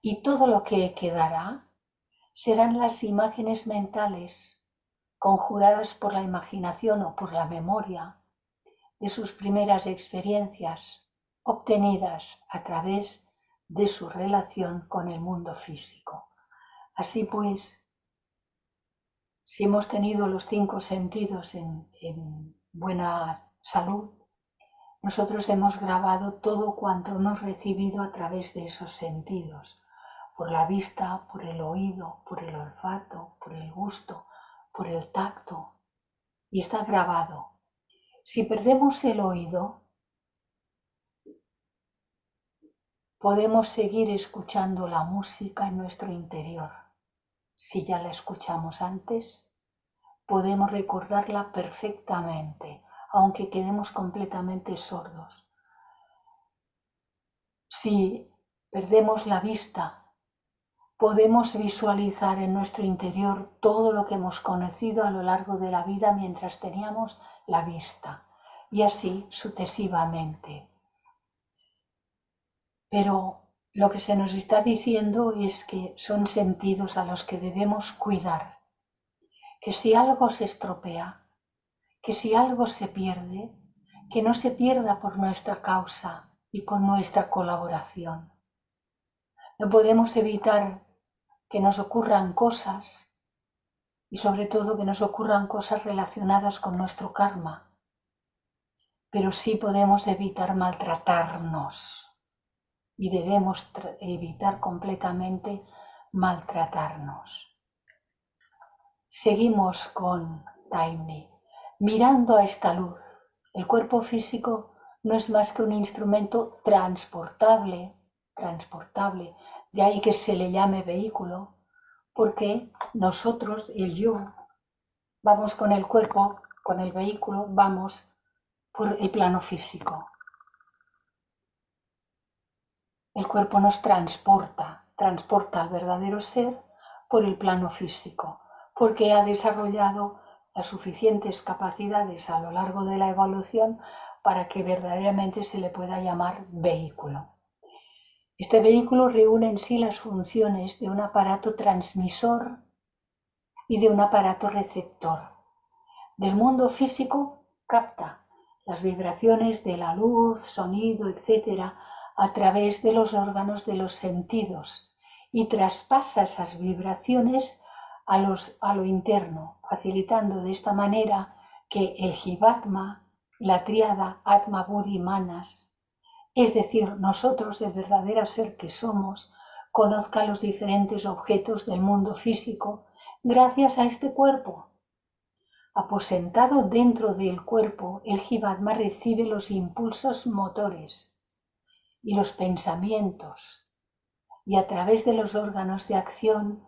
y todo lo que quedará serán las imágenes mentales conjuradas por la imaginación o por la memoria de sus primeras experiencias obtenidas a través de su relación con el mundo físico. Así pues, si hemos tenido los 5 sentidos en buena salud, nosotros hemos grabado todo cuanto hemos recibido a través de esos sentidos, por la vista, por el oído, por el olfato, por el gusto, por el tacto, y está grabado. Si perdemos el oído, podemos seguir escuchando la música en nuestro interior. Si ya la escuchamos antes, podemos recordarla perfectamente, aunque quedemos completamente sordos. Si perdemos la vista, podemos visualizar en nuestro interior todo lo que hemos conocido a lo largo de la vida mientras teníamos la vista, y así sucesivamente. Pero lo que se nos está diciendo es que son sentidos a los que debemos cuidar, que si algo se estropea, que si algo se pierde, que no se pierda por nuestra causa y con nuestra colaboración. No podemos evitar que nos ocurran cosas y sobre todo que nos ocurran cosas relacionadas con nuestro karma, pero sí podemos evitar maltratarnos. Y debemos evitar completamente maltratarnos. Seguimos con Taimni. Mirando a esta luz, el cuerpo físico no es más que un instrumento transportable, de ahí que se le llame vehículo, porque nosotros, el yo, vamos con el cuerpo, con el vehículo, vamos por el plano físico. El cuerpo nos transporta al verdadero ser por el plano físico, porque ha desarrollado las suficientes capacidades a lo largo de la evolución para que verdaderamente se le pueda llamar vehículo. Este vehículo reúne en sí las funciones de un aparato transmisor y de un aparato receptor. Del mundo físico capta las vibraciones de la luz, sonido, etc., a través de los órganos de los sentidos y traspasa esas vibraciones a lo interno, facilitando de esta manera que el Jivatma, la tríada Atma Buddhi Manas, es decir, nosotros, el verdadero ser que somos, conozca los diferentes objetos del mundo físico gracias a este cuerpo. Aposentado dentro del cuerpo, el Jivatma recibe los impulsos motores y los pensamientos, y a través de los órganos de acción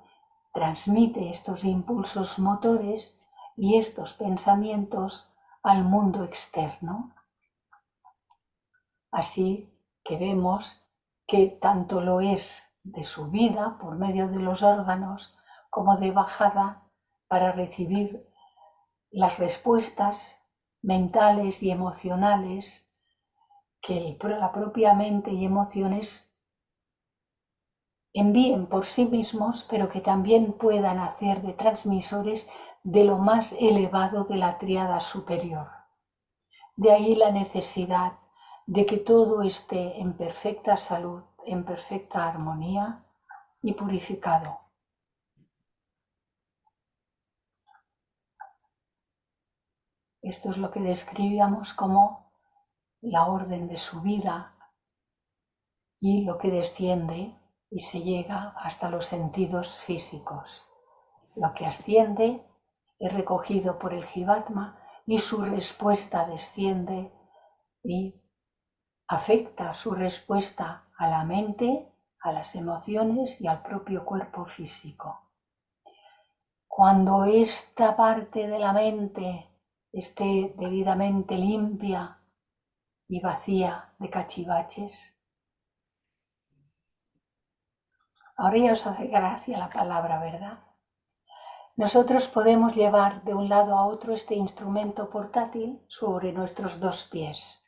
transmite estos impulsos motores y estos pensamientos al mundo externo. Así que vemos que tanto lo es de subida por medio de los órganos como de bajada para recibir las respuestas mentales y emocionales que la propia mente y emociones envíen por sí mismos, pero que también puedan hacer de transmisores de lo más elevado de la tríada superior. De ahí la necesidad de que todo esté en perfecta salud, en perfecta armonía y purificado. Esto es lo que describíamos como la orden de subida y lo que desciende y se llega hasta los sentidos físicos. Lo que asciende es recogido por el Jivatma y su respuesta desciende y afecta su respuesta a la mente, a las emociones y al propio cuerpo físico. Cuando esta parte de la mente esté debidamente limpia y vacía de cachivaches, ahora ya os hace gracia la palabra, ¿verdad? Nosotros podemos llevar de un lado a otro este instrumento portátil sobre nuestros dos pies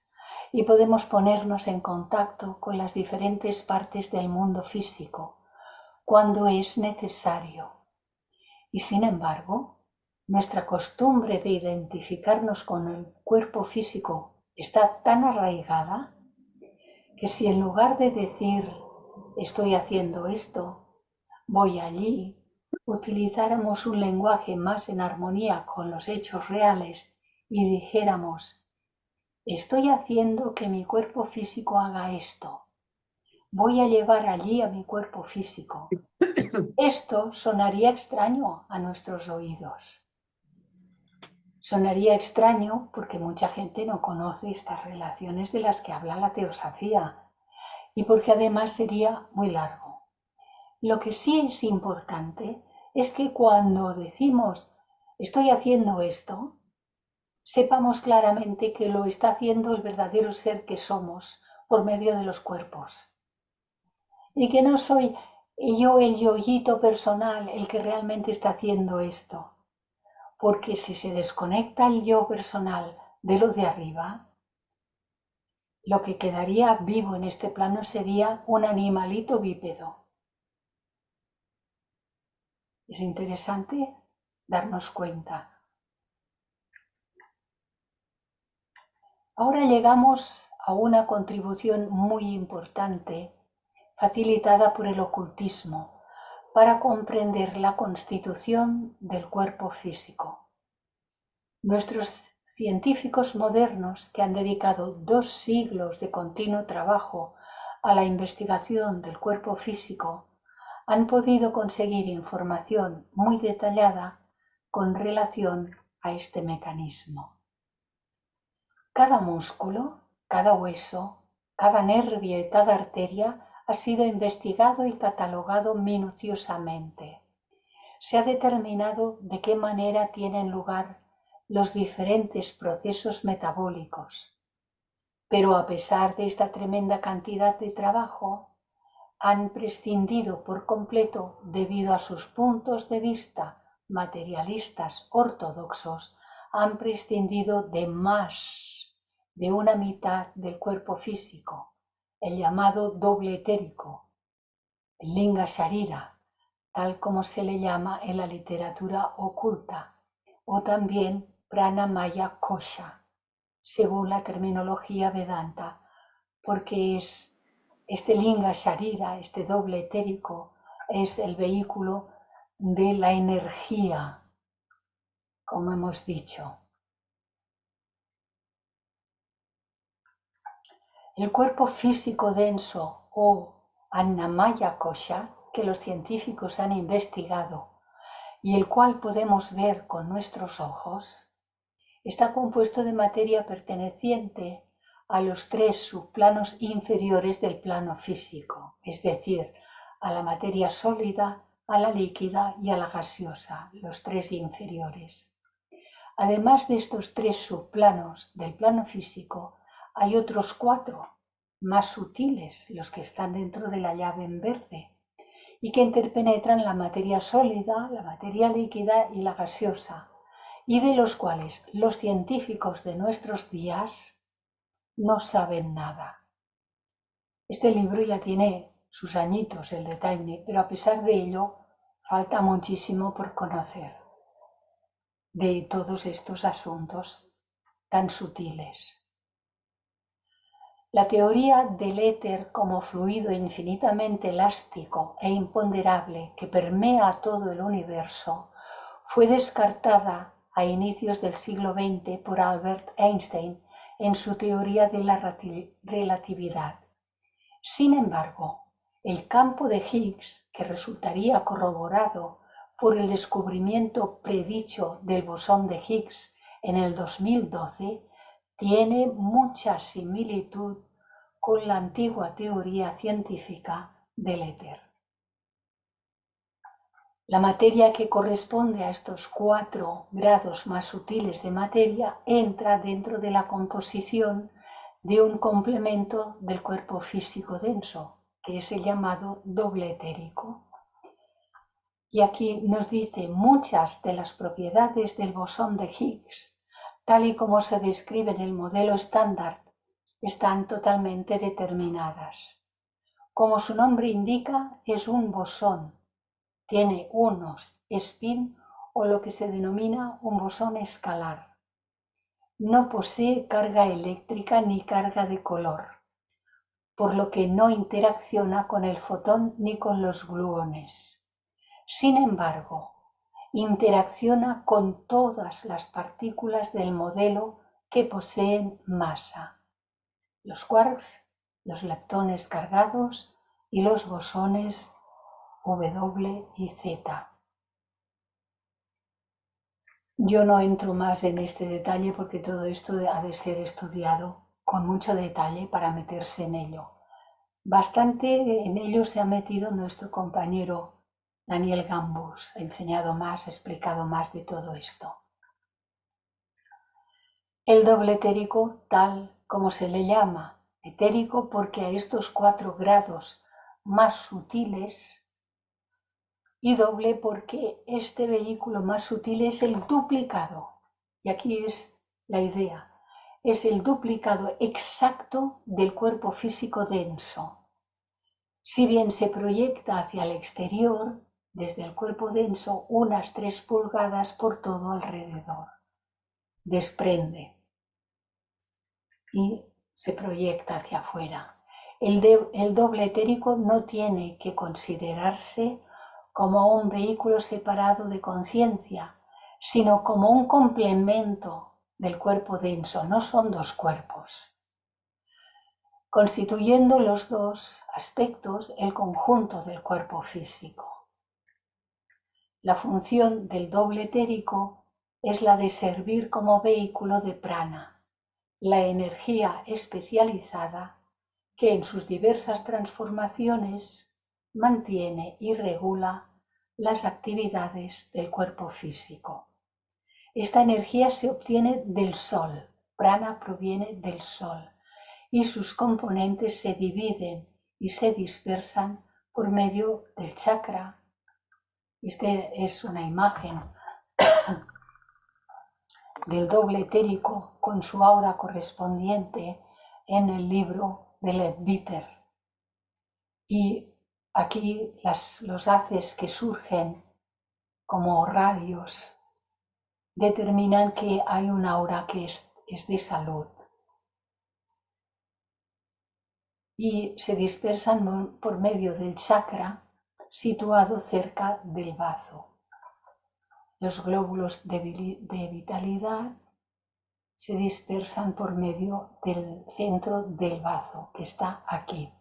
y podemos ponernos en contacto con las diferentes partes del mundo físico cuando es necesario. Y sin embargo, nuestra costumbre de identificarnos con el cuerpo físico está tan arraigada que si en lugar de decir estoy haciendo esto, voy allí, utilizáramos un lenguaje más en armonía con los hechos reales y dijéramos estoy haciendo que mi cuerpo físico haga esto, voy a llevar allí a mi cuerpo físico. Esto sonaría extraño a nuestros oídos. Sonaría extraño porque mucha gente no conoce estas relaciones de las que habla la teosofía y porque además sería muy largo. Lo que sí es importante es que cuando decimos estoy haciendo esto, sepamos claramente que lo está haciendo el verdadero ser que somos por medio de los cuerpos. Y que no soy yo, el yoyito personal, el que realmente está haciendo esto. Porque si se desconecta el yo personal de lo de arriba, lo que quedaría vivo en este plano sería un animalito bípedo. Es interesante darnos cuenta. Ahora llegamos a una contribución muy importante, facilitada por el ocultismo, para comprender la constitución del cuerpo físico. Nuestros científicos modernos, que han dedicado 2 siglos de continuo trabajo a la investigación del cuerpo físico, han podido conseguir información muy detallada con relación a este mecanismo. Cada músculo, cada hueso, cada nervio y cada arteria ha sido investigado y catalogado minuciosamente. Se ha determinado de qué manera tienen lugar los diferentes procesos metabólicos. Pero a pesar de esta tremenda cantidad de trabajo, han prescindido por completo, debido a sus puntos de vista materialistas ortodoxos, han prescindido de más de una mitad del cuerpo físico, el llamado doble etérico, el Linga Sharira, tal como se le llama en la literatura oculta, o también Pranamaya Kosha, según la terminología Vedanta, porque es este Linga Sharira, este doble etérico, es el vehículo de la energía, como hemos dicho. El cuerpo físico denso o Annamaya Kosha, que los científicos han investigado y el cual podemos ver con nuestros ojos, está compuesto de materia perteneciente a los 3 subplanos inferiores del plano físico, es decir, a la materia sólida, a la líquida y a la gaseosa, los 3 inferiores. Además de estos 3 subplanos del plano físico, hay otros 4 más sutiles, los que están dentro de la llave en verde, y que interpenetran la materia sólida, la materia líquida y la gaseosa, y de los cuales los científicos de nuestros días no saben nada. Este libro ya tiene sus añitos, el de Taimni, pero a pesar de ello falta muchísimo por conocer de todos estos asuntos tan sutiles. La teoría del éter como fluido infinitamente elástico e imponderable que permea todo el universo fue descartada a inicios del siglo XX por Albert Einstein en su teoría de la relatividad. Sin embargo, el campo de Higgs, que resultaría corroborado por el descubrimiento predicho del bosón de Higgs en el 2012, tiene mucha similitud con la antigua teoría científica del éter. La materia que corresponde a estos 4 grados más sutiles de materia entra dentro de la composición de un complemento del cuerpo físico denso, que es el llamado doble etérico. Y aquí nos dice muchas de las propiedades del bosón de Higgs, tal y como se describe en el modelo estándar, están totalmente determinadas. Como su nombre indica, es un bosón. Tiene unos spin o lo que se denomina un bosón escalar. No posee carga eléctrica ni carga de color, por lo que no interacciona con el fotón ni con los gluones. Sin embargo, interacciona con todas las partículas del modelo que poseen masa, los quarks, los leptones cargados y los bosones W y Z. Yo no entro más en este detalle porque todo esto ha de ser estudiado con mucho detalle para meterse en ello. Bastante en ello se ha metido nuestro compañero Daniel Gambus, ha enseñado más, ha explicado más de todo esto. El doble etérico, tal como se le llama, etérico porque a estos 4 grados más sutiles, y doble porque este vehículo más sutil es el duplicado. Y aquí es la idea. Es el duplicado exacto del cuerpo físico denso. Si bien se proyecta hacia el exterior, desde el cuerpo denso, unas 3 pulgadas por todo alrededor. Desprende y se proyecta hacia afuera. El doble etérico no tiene que considerarse como un vehículo separado de conciencia, sino como un complemento del cuerpo denso, no son 2 cuerpos. Constituyendo los 2 aspectos el conjunto del cuerpo físico. La función del doble etérico es la de servir como vehículo de prana, la energía especializada que en sus diversas transformaciones mantiene y regula las actividades del cuerpo físico. Esta energía se obtiene del sol, prana proviene del sol, y sus componentes se dividen y se dispersan por medio del chakra. Esta es una imagen del doble etérico con su aura correspondiente en el libro de Leadbeater. Y aquí los haces que surgen como rayos determinan que hay un aura que es de salud. Y se dispersan por medio del chakra situado cerca del bazo. Los glóbulos de vitalidad se dispersan por medio del centro del bazo, que está aquí.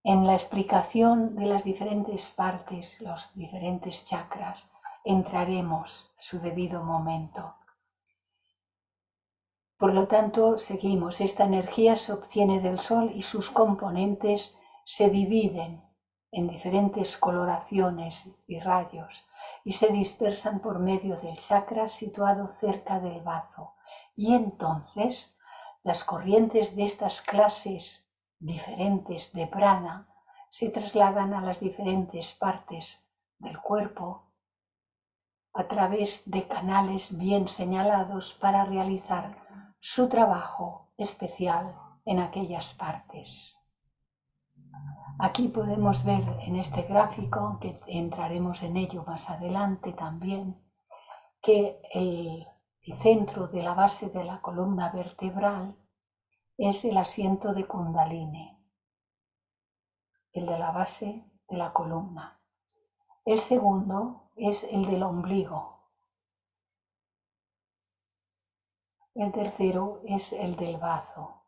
En la explicación de las diferentes partes, los diferentes chakras, entraremos a su debido momento. Por lo tanto, seguimos. Esta energía se obtiene del Sol y sus componentes se dividen en diferentes coloraciones y rayos y se dispersan por medio del chakra situado cerca del bazo. Y entonces las corrientes de estas clases diferentes de prana se trasladan a las diferentes partes del cuerpo a través de canales bien señalados para realizar su trabajo especial en aquellas partes. Aquí podemos ver en este gráfico, que entraremos en ello más adelante también, que el centro de la base de la columna vertebral es el asiento de Kundalini, el de la base de la columna. El segundo es el del ombligo. El tercero es el del bazo.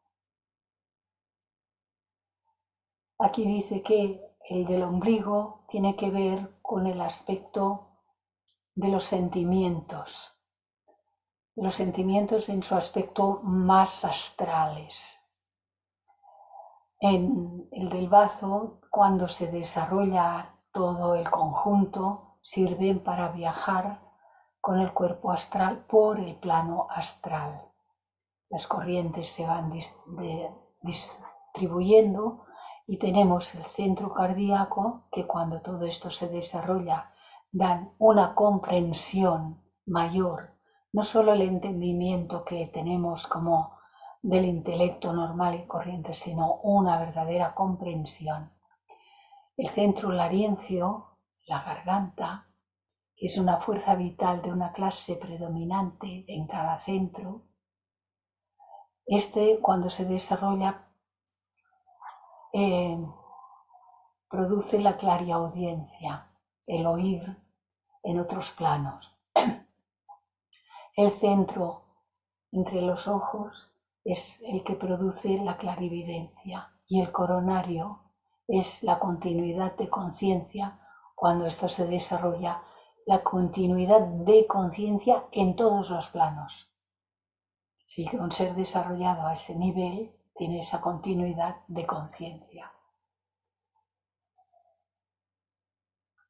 Aquí dice que el del ombligo tiene que ver con el aspecto de los sentimientos en su aspecto más astrales. En el del bazo, cuando se desarrolla todo el conjunto, sirven para viajar con el cuerpo astral por el plano astral. Las corrientes se van distribuyendo y tenemos el centro cardíaco, que cuando todo esto se desarrolla dan una comprensión mayor, no solo el entendimiento que tenemos como del intelecto normal y corriente, sino una verdadera comprensión. El centro laríngeo, la garganta, que es una fuerza vital de una clase predominante en cada centro. Cuando se desarrolla, produce la clariaudiencia, el oír en otros planos. El centro entre los ojos es el que produce la clarividencia y el coronario es la continuidad de conciencia. Cuando esto se desarrolla, la continuidad de conciencia en todos los planos. Si un ser desarrollado a ese nivel tiene esa continuidad de conciencia.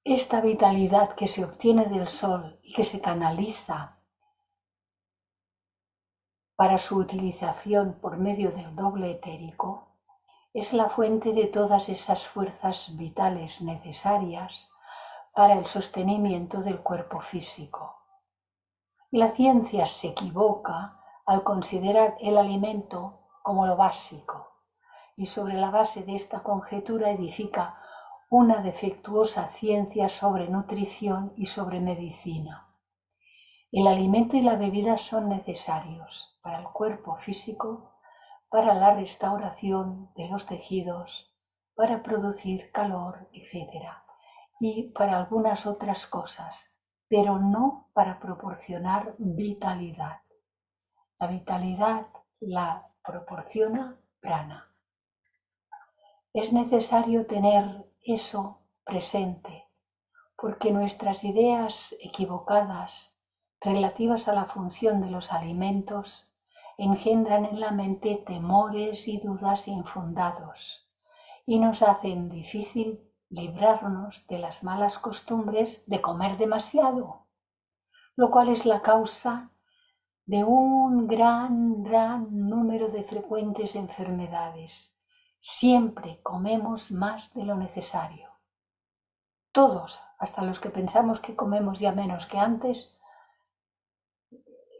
Esta vitalidad que se obtiene del Sol y que se canaliza para su utilización por medio del doble etérico es la fuente de todas esas fuerzas vitales necesarias para el sostenimiento del cuerpo físico. La ciencia se equivoca al considerar el alimento como lo básico y sobre la base de esta conjetura edifica una defectuosa ciencia sobre nutrición y sobre medicina. El alimento y la bebida son necesarios para el cuerpo físico, para la restauración de los tejidos, para producir calor, etc. Y para algunas otras cosas, pero no para proporcionar vitalidad. La vitalidad la proporciona prana. Es necesario tener eso presente, porque nuestras ideas equivocadas relativas a la función de los alimentos engendran en la mente temores y dudas infundados y nos hacen difícil librarnos de las malas costumbres de comer demasiado, lo cual es la causa de un gran número de frecuentes enfermedades. Siempre comemos más de lo necesario. Todos, hasta los que pensamos que comemos ya menos que antes,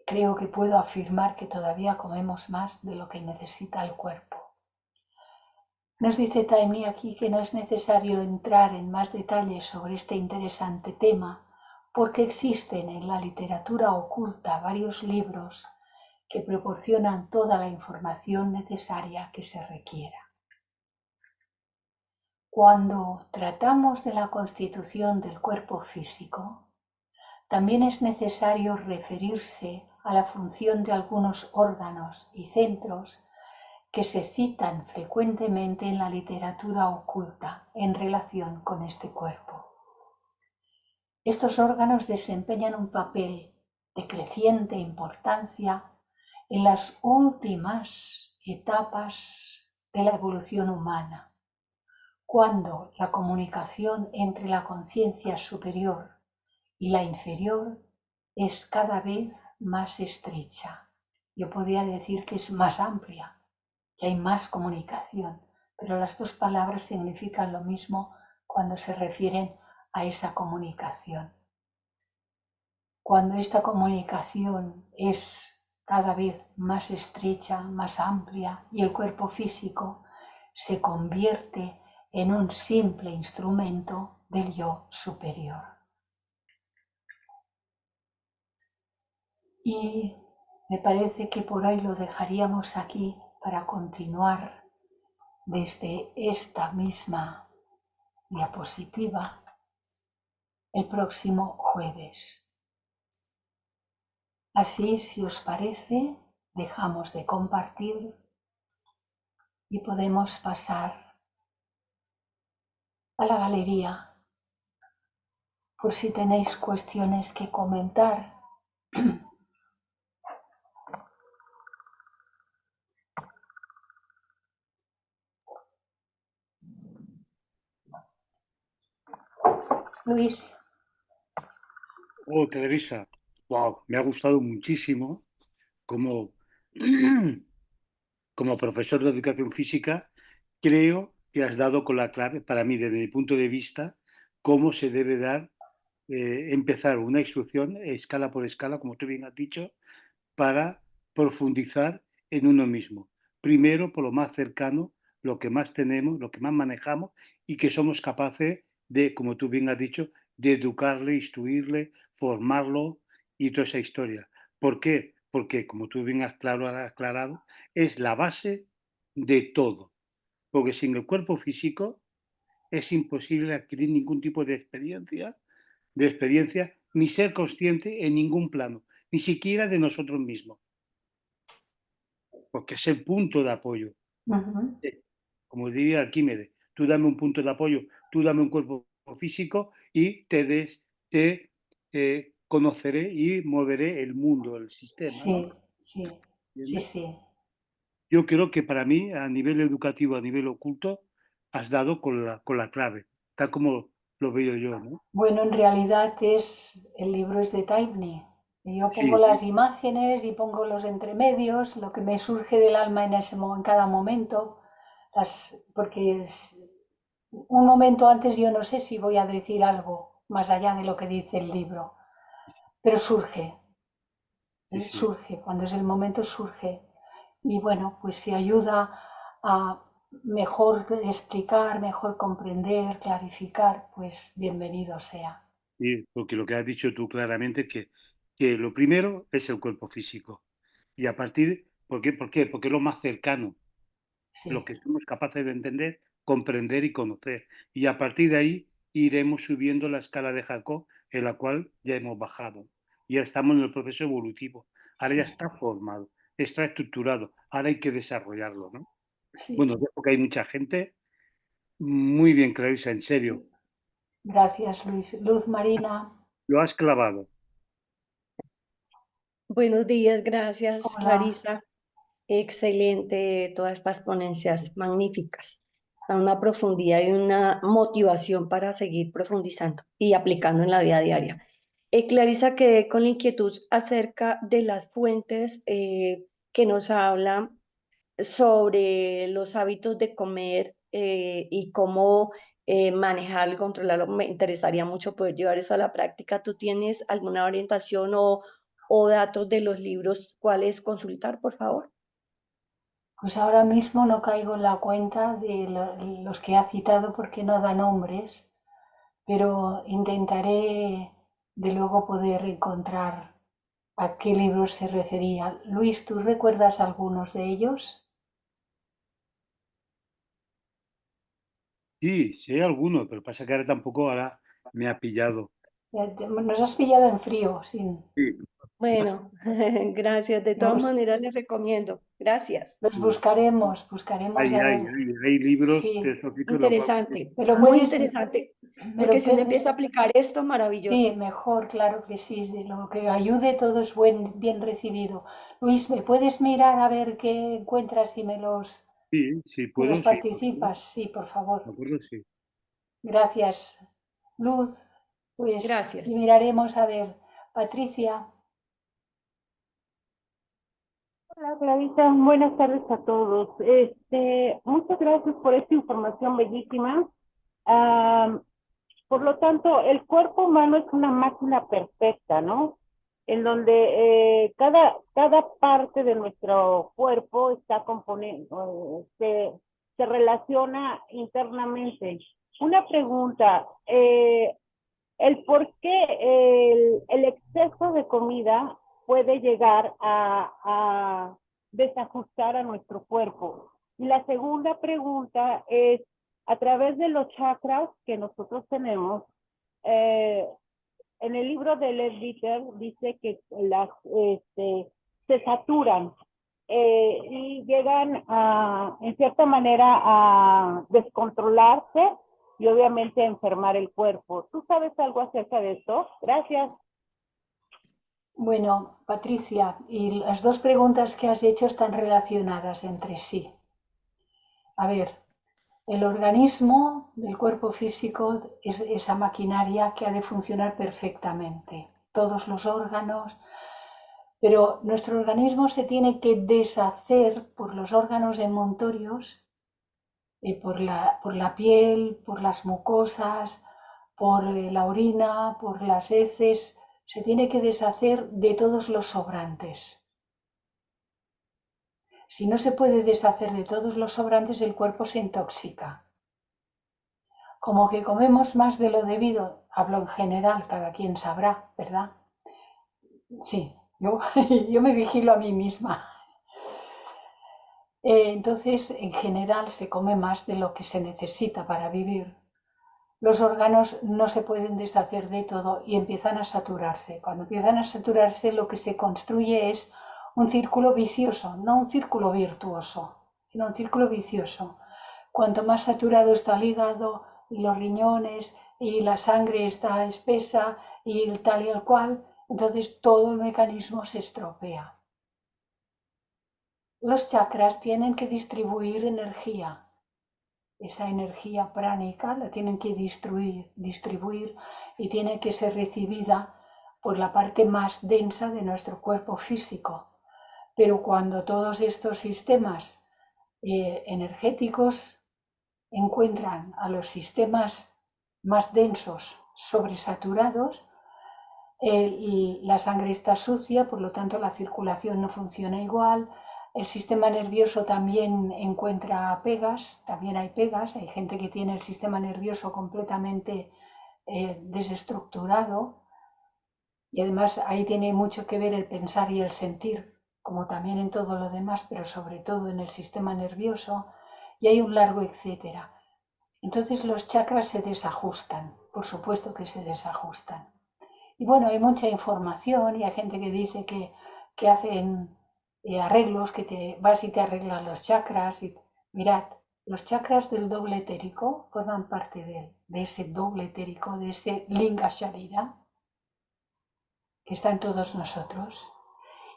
creo que puedo afirmar que todavía comemos más de lo que necesita el cuerpo. Nos dice Taimni aquí que no es necesario entrar en más detalles sobre este interesante tema, porque existen en la literatura oculta varios libros que proporcionan toda la información necesaria que se requiera. Cuando tratamos de la constitución del cuerpo físico, también es necesario referirse a la función de algunos órganos y centros que se citan frecuentemente en la literatura oculta en relación con este cuerpo. Estos órganos desempeñan un papel de creciente importancia en las últimas etapas de la evolución humana, cuando la comunicación entre la conciencia superior y la inferior es cada vez más estrecha. Yo podría decir que es más amplia, que hay más comunicación, pero las dos palabras significan lo mismo cuando se refieren a esa comunicación. Cuando esta comunicación es cada vez más estrecha, más amplia, y el cuerpo físico se convierte en un simple instrumento del yo superior. Y me parece que por hoy lo dejaríamos aquí para continuar desde esta misma diapositiva el próximo jueves. Así, si os parece, dejamos de compartir y podemos pasar a la galería por si tenéis cuestiones que comentar. Luis. Oh, Teresa, wow, me ha gustado muchísimo como, como profesor de educación física. Creo que has dado con la clave, para mí, desde mi punto de vista, cómo se debe dar, empezar una instrucción escala por escala, como tú bien has dicho, para profundizar en uno mismo. Primero, por lo más cercano, lo que más tenemos, lo que más manejamos y que somos capaces de, como tú bien has dicho, de educarle, instruirle, formarlo y toda esa historia. ¿Por qué? Porque, como tú bien has aclarado, es la base de todo. Porque sin el cuerpo físico es imposible adquirir ningún tipo de experiencia, ni ser consciente en ningún plano, ni siquiera de nosotros mismos, porque es el punto de apoyo. Uh-huh. Como diría Arquímedes, tú dame un punto de apoyo, tú dame un cuerpo físico y te conoceré y moveré el mundo, el sistema, ¿no? Sí, sí, sí, ¿Entiendes? sí. Yo creo que para mí, a nivel educativo, a nivel oculto, has dado con la clave, tal como lo veo yo, ¿no? Bueno, en realidad el libro es de Taibni. Yo pongo Sí, las imágenes y pongo los entremedios, lo que me surge del alma en cada momento, porque un momento antes yo no sé si voy a decir algo más allá de lo que dice el libro, pero sí, sí. surge, cuando es el momento surge. Y bueno, pues si ayuda a mejor explicar, mejor comprender, clarificar, pues bienvenido sea. Sí, porque lo que has dicho tú claramente es que lo primero es el cuerpo físico. Y a partir, ¿por qué? ¿Por qué? Porque es lo más cercano, lo Sí, que somos capaces de entender, comprender y conocer. Y a partir de ahí iremos subiendo la escala de Jacob, en la cual ya hemos bajado. Ya estamos en el proceso evolutivo. Ahora ya sí, está formado, está estructurado. Ahora hay que desarrollarlo, ¿no? sí. Bueno, veo que hay mucha gente. Muy bien, Clarisa, en serio. Gracias, Luis. Luz Marina, Lo has clavado. Buenos días, gracias, hola. Clarisa. Excelente todas estas ponencias magníficas. Da una profundidad y una motivación para seguir profundizando y aplicando en la vida diaria. Clarisa, quedé con la inquietud acerca de las fuentes que nos hablan sobre los hábitos de comer y cómo manejarlo y controlarlo. Me interesaría mucho poder llevar eso a la práctica. ¿Tú tienes alguna orientación o datos de los libros cuáles consultar, por favor? Pues ahora mismo no caigo en la cuenta de los que ha citado porque no da nombres, pero intentaré de luego poder encontrar a qué libros se refería. Luis, ¿tú recuerdas algunos de ellos? Sí, sí hay algunos, pero pasa que ahora tampoco ahora me ha pillado. Nos has pillado en frío, sin... Sí, Bueno, gracias. De todas Los, maneras, les recomiendo. Gracias. los sí. buscaremos a ver. Hay libros Sí, de esos tipos, lo cual Interesante, me lo muy puedes, interesante. Porque Pero si uno puedes, empieza a aplicar esto, sí, maravilloso. mejor, claro que sí, de lo que ayude todo es bien recibido. Luis, ¿me puedes mirar a ver qué encuentras y Sí, sí me puedo, los sí, por favor. participas? Sí, por favor. De acuerdo, sí. Gracias, Luz. Pues y Gracias. miraremos a ver. Patricia, Hola, Clarita, buenas tardes a todos. Muchas gracias por esta información bellísima. Am, por lo tanto, el cuerpo humano es una máquina perfecta, ¿no? En donde cada parte de nuestro cuerpo está componiendo, se relaciona internamente. Una pregunta, el por qué el exceso de comida puede llegar a desajustar a nuestro cuerpo. Y la segunda pregunta es, a través de los chakras que nosotros tenemos, eh, en el libro de Lev Dieter dice que se saturan y llegan en cierta manera a descontrolarse y obviamente a enfermar el cuerpo. ¿Tú sabes algo acerca de esto? Gracias. bueno, Patricia, y las dos preguntas que has hecho están relacionadas entre sí. A ver, el organismo del cuerpo físico es esa maquinaria que ha de funcionar perfectamente. Todos los órganos, pero nuestro organismo se tiene que deshacer por los órganos emontorios, por la piel, por las mucosas, por la orina, por las heces, se tiene que deshacer de todos los sobrantes. Si no se puede deshacer de todos los sobrantes, el cuerpo se intoxica. Como que comemos más de lo debido, hablo en general, cada quien sabrá, ¿verdad? Sí, yo me vigilo a mí misma. Entonces, en general, se come más de lo que se necesita para vivir. Los órganos no se pueden deshacer de todo y empiezan a saturarse. Cuando empiezan a saturarse, lo que se construye es un círculo vicioso, no un círculo virtuoso, sino un círculo vicioso. Cuanto más saturado está el hígado y los riñones y la sangre está espesa y el tal y el cual, entonces todo el mecanismo se estropea. Los chakras tienen que distribuir energía. Esa energía pránica la tienen que distribuir y tiene que ser recibida por la parte más densa de nuestro cuerpo físico. Pero cuando todos estos sistemas energéticos encuentran a los sistemas más densos sobresaturados, la sangre está sucia, por lo tanto la circulación no funciona igual, el sistema nervioso también encuentra pegas, también hay pegas, hay gente que tiene el sistema nervioso completamente desestructurado y además ahí tiene mucho que ver el pensar y el sentir, como también en todo lo demás, pero sobre todo en el sistema nervioso, y hay un largo etcétera. Entonces los chakras se desajustan, por supuesto que se desajustan. Y bueno, hay mucha información y hay gente que dice que hacen arreglos, que te vas y te arreglan los chakras. Mirad, los chakras del doble etérico forman parte de ese doble etérico, de ese Linga Sharira, que está en todos nosotros.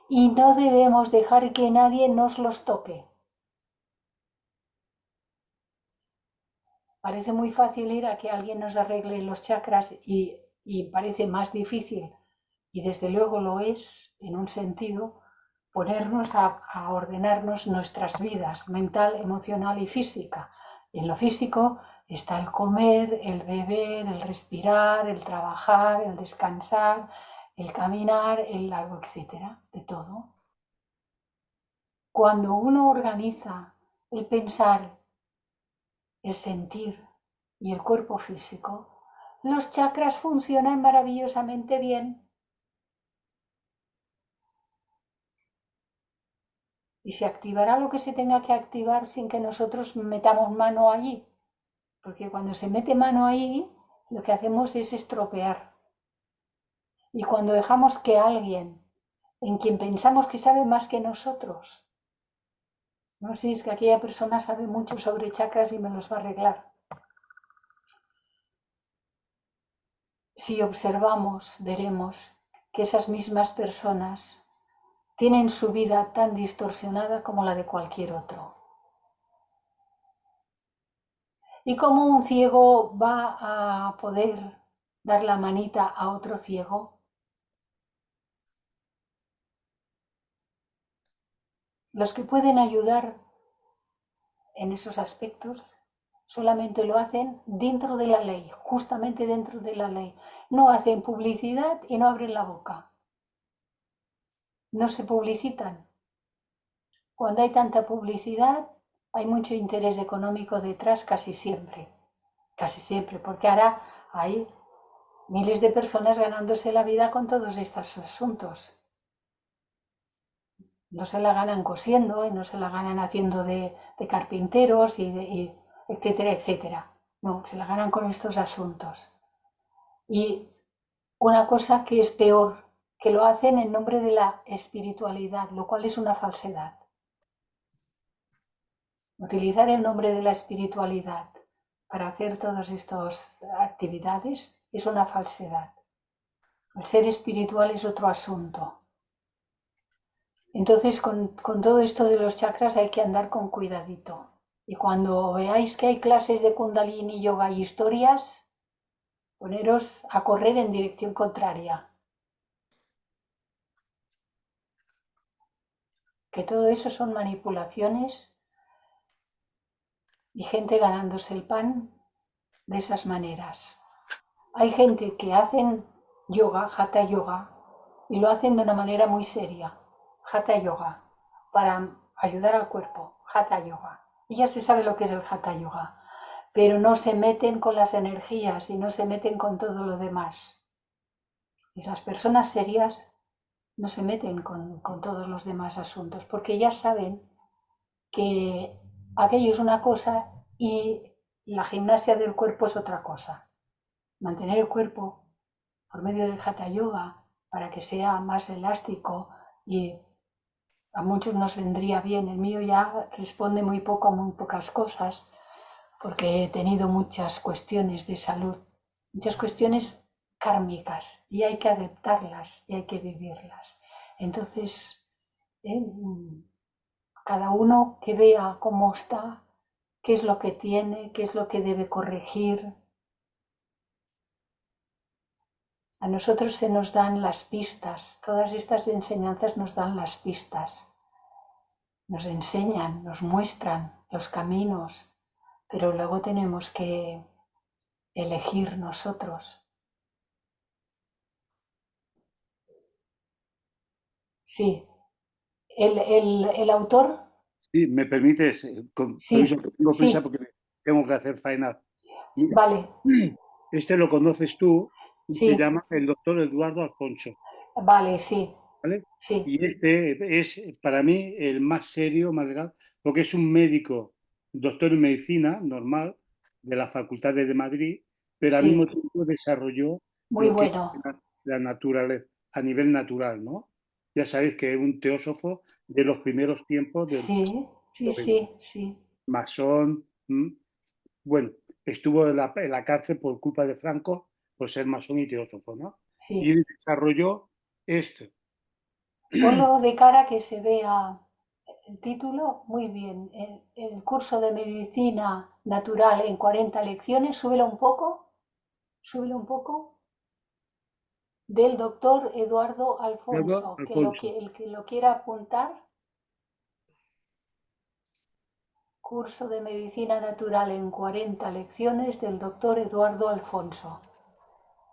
Y no debemos dejar que nadie nos los toque. Parece muy fácil ir a que alguien nos arregle los chakras y parece más difícil, y desde luego lo es en un sentido, ponernos a ordenarnos nuestras vidas mental, emocional y física. En lo físico está el comer, el beber, el respirar, el trabajar, el descansar, el caminar, el largo, etcétera, de todo. Cuando uno organiza el pensar, el sentir y el cuerpo físico, los chakras funcionan maravillosamente bien. Y se activará lo que se tenga que activar sin que nosotros metamos mano allí. Porque cuando se mete mano ahí, lo que hacemos es estropear. Y cuando dejamos que alguien, en quien pensamos que sabe más que nosotros, no sé, es que aquella persona sabe mucho sobre chakras y me los va a arreglar. si observamos, veremos que esas mismas personas tienen su vida tan distorsionada como la de cualquier otro. ¿Y cómo un ciego va a poder dar la manita a otro ciego? Los que pueden ayudar en esos aspectos solamente lo hacen dentro de la ley, justamente dentro de la ley. No hacen publicidad y no abren la boca. No se publicitan. Cuando hay tanta publicidad, hay mucho interés económico detrás casi siempre, porque ahora hay miles de personas ganándose la vida con todos estos asuntos. No se la ganan cosiendo y no se la ganan haciendo de carpinteros y etcétera, etcétera. No, se la ganan con estos asuntos. Y una cosa que es peor, que lo hacen en nombre de la espiritualidad, lo cual es una falsedad. Utilizar el nombre de la espiritualidad para hacer todas estas actividades es una falsedad. El ser espiritual es otro asunto. Entonces, con todo esto de los chakras hay que andar con cuidadito. Y cuando veáis que hay clases de Kundalini, yoga y historias, poneros a correr en dirección contraria. Que todo eso son manipulaciones y gente ganándose el pan de esas maneras. Hay gente que hacen yoga, hatha yoga, y lo hacen de una manera muy seria, hatha yoga, para ayudar al cuerpo, hatha yoga. Y ya se sabe lo que es el hatha yoga, pero no se meten con las energías y no se meten con todo lo demás. Esas personas serias no se meten con todos los demás asuntos, porque ya saben que aquello es una cosa y la gimnasia del cuerpo es otra cosa. Mantener el cuerpo por medio del hatha yoga para que sea más elástico, y a muchos nos vendría bien. El mío ya responde muy poco a muy pocas cosas porque he tenido muchas cuestiones de salud, muchas cuestiones kármicas, y hay que aceptarlas y hay que vivirlas. Entonces, cada uno que vea cómo está, qué es lo que tiene, qué es lo que debe corregir. A nosotros se nos dan las pistas, todas estas enseñanzas nos dan las pistas, nos enseñan, nos muestran los caminos, pero luego tenemos que elegir nosotros. Sí, el autor, Sí, me permites, con sí, permiso, tengo prisa sí, porque tengo que hacer faena. Mira, vale, este lo conoces tú, se sí, llama el doctor Eduardo Alfonso, vale, sí, ¿vale? sí, Y este es para mí el más serio, más legal, porque es un médico, doctor en medicina normal, de la Facultad de Madrid, pero al mismo sí, tiempo desarrolló muy lo que es bueno. la naturaleza, a nivel natural, ¿no? Ya sabéis que es un teósofo de los primeros tiempos del Sí, sí, sí, sí, masón. Bueno, estuvo en la cárcel por culpa de Franco, por ser masón y teósofo, ¿no? Y sí. él desarrolló esto. Ponlo de cara que se vea el título. Muy bien. El curso de medicina natural en 40 lecciones. Súbelo un poco. Súbelo un poco. Del doctor Eduardo Eduardo Alfonso. Alfonso, El que lo quiera apuntar. Curso de medicina natural en 40 lecciones del doctor Eduardo Alfonso.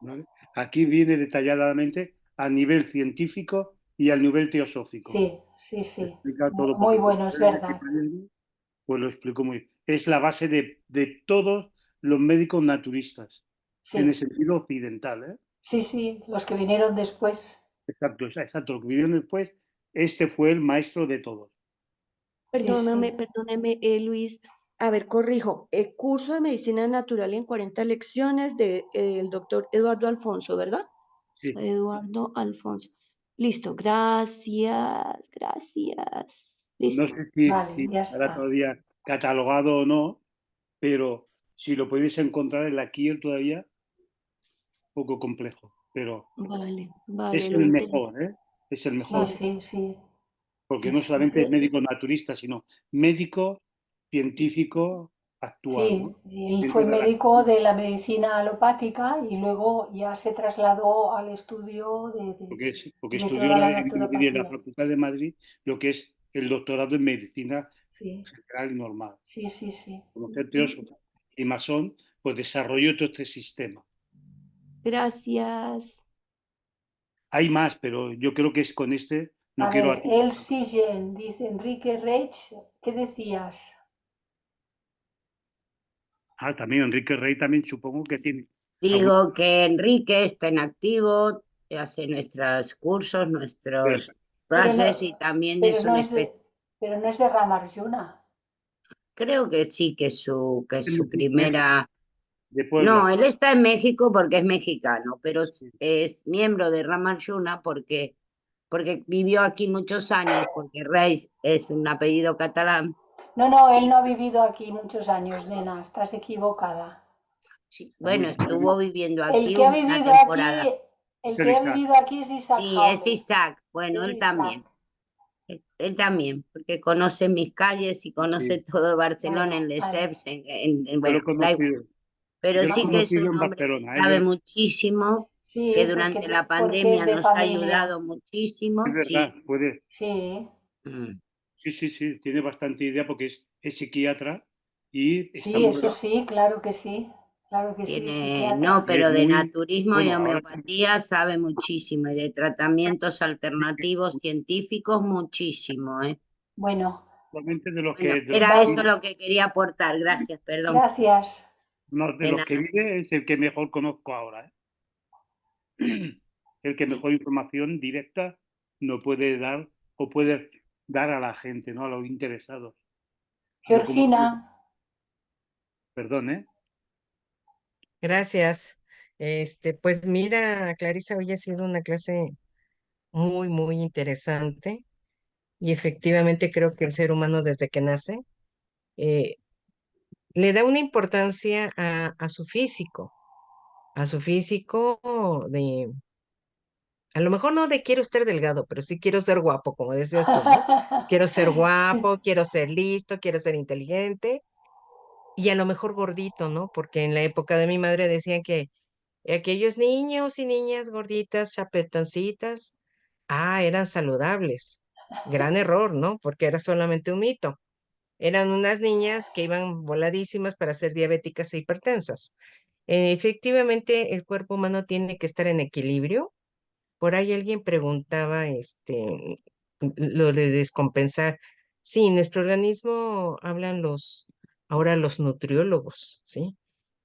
¿vale? Aquí viene detalladamente a nivel científico y al nivel teosófico. Sí, sí, sí. Explica todo, Muy porque bueno, es verdad. pues lo explico muy bien. Es la base de todos los médicos naturistas, en el Sí, sentido occidental, ¿eh? sí, sí. Los que vinieron después. Exacto, exacto. Lo que vivieron después, este fue el maestro de todos. Sí, Perdóname, sí. perdóname, Luis. A ver, corrijo. El curso de medicina natural en 40 lecciones del doctor Eduardo Alfonso, ¿verdad? Sí. Eduardo Alfonso. Listo, gracias, gracias. No Listo. sé Vale, si ya estará está. todavía catalogado o no, pero si lo podéis encontrar en la Kiel todavía, poco complejo, pero Vale, es vale, lo el intento. mejor, ¿eh? Es el Sí, mejor, sí, sí, porque sí, no solamente es sí. médico naturista, sino médico científico actual, Sí, ¿no? él En fue todas las... médico de la medicina alopática y luego ya se trasladó al estudio porque de estudió toda la en Madrid, en la naturopatía. Facultad de Madrid, lo que es el doctorado en medicina Sí, general y normal. sí, sí, sí. Como ser teósofo y masón, pues desarrolló todo este sistema. Gracias. Hay más, pero yo creo que es con este, no A quiero ver, El atisbar. Sigen, dice Enrique Reich, ¿qué decías? Ah, también Enrique Rey también supongo que tiene algún... Digo que Enrique está en activo, hace nuestros cursos, nuestras Pero no, clases y también pero es no una es especie, pero no es de Ramarjuna. creo que sí, que es su México, primera. de No, Puebla. él está en México porque es mexicano, pero es miembro de Ramayuna porque vivió aquí muchos años, porque Reis es un apellido catalán. No, no, él no ha vivido aquí muchos años, nena, estás equivocada. Sí, bueno, Muy estuvo bien. viviendo El aquí que ha una vivido temporada. aquí, Es el el que ha Isaac. vivido aquí es Isaac Sí, es Jaume. Isaac. Bueno, Es él Isaac. también. Él también, porque conoce mis calles y conoce Sí. todo Barcelona en Bueno, Les vale, Ceps, Yo lo bueno, he da igual. conocido. Pero Yo lo he sí que vale. es un conocido en hombre que Barcelona, ¿eh? sabe muchísimo, que Sí, durante la porque es pandemia de nos ha ayudado familia. Es muchísimo. verdad, Sí. puede. Sí, Mm. Sí, sí, sí, tiene bastante idea porque es psiquiatra y está sí, muy eso relacionado. sí, claro que sí. Claro que sí, Tiene, no, psiquiatra. Y es pero de muy, naturismo y bueno, ahora homeopatía sabe muchísimo y de tratamientos alternativos científicos muchísimo, ¿eh? Bueno, actualmente Bueno, de los era que eso vamos, vive, lo que quería aportar. Gracias, perdón. gracias. no, de De los que nada. vive es el que mejor conozco ahora, ¿eh? El que mejor información directa no puede dar o puede dar a la gente, ¿no? A los interesados. Yo como, Georgina, perdón, ¿eh? Gracias. Pues mira, Clarisa, hoy ha sido una clase muy, muy interesante y efectivamente creo que el ser humano desde que nace eh, le da una importancia a su físico de, a lo mejor no de quiero estar delgado, pero sí quiero ser guapo, como decías tú, ¿no? Quiero ser sí. guapo, quiero ser listo, quiero ser inteligente y a lo mejor gordito, ¿no? Porque en la época de mi madre decían que aquellos niños y niñas gorditas, chapetoncitas, eran saludables. Gran error, ¿no? Porque era solamente un mito. Eran unas niñas que iban voladísimas para ser diabéticas e hipertensas. Efectivamente, el cuerpo humano tiene que estar en equilibrio. Por ahí alguien preguntaba, lo de descompensar. Sí, nuestro organismo hablan ahora los nutriólogos, ¿sí?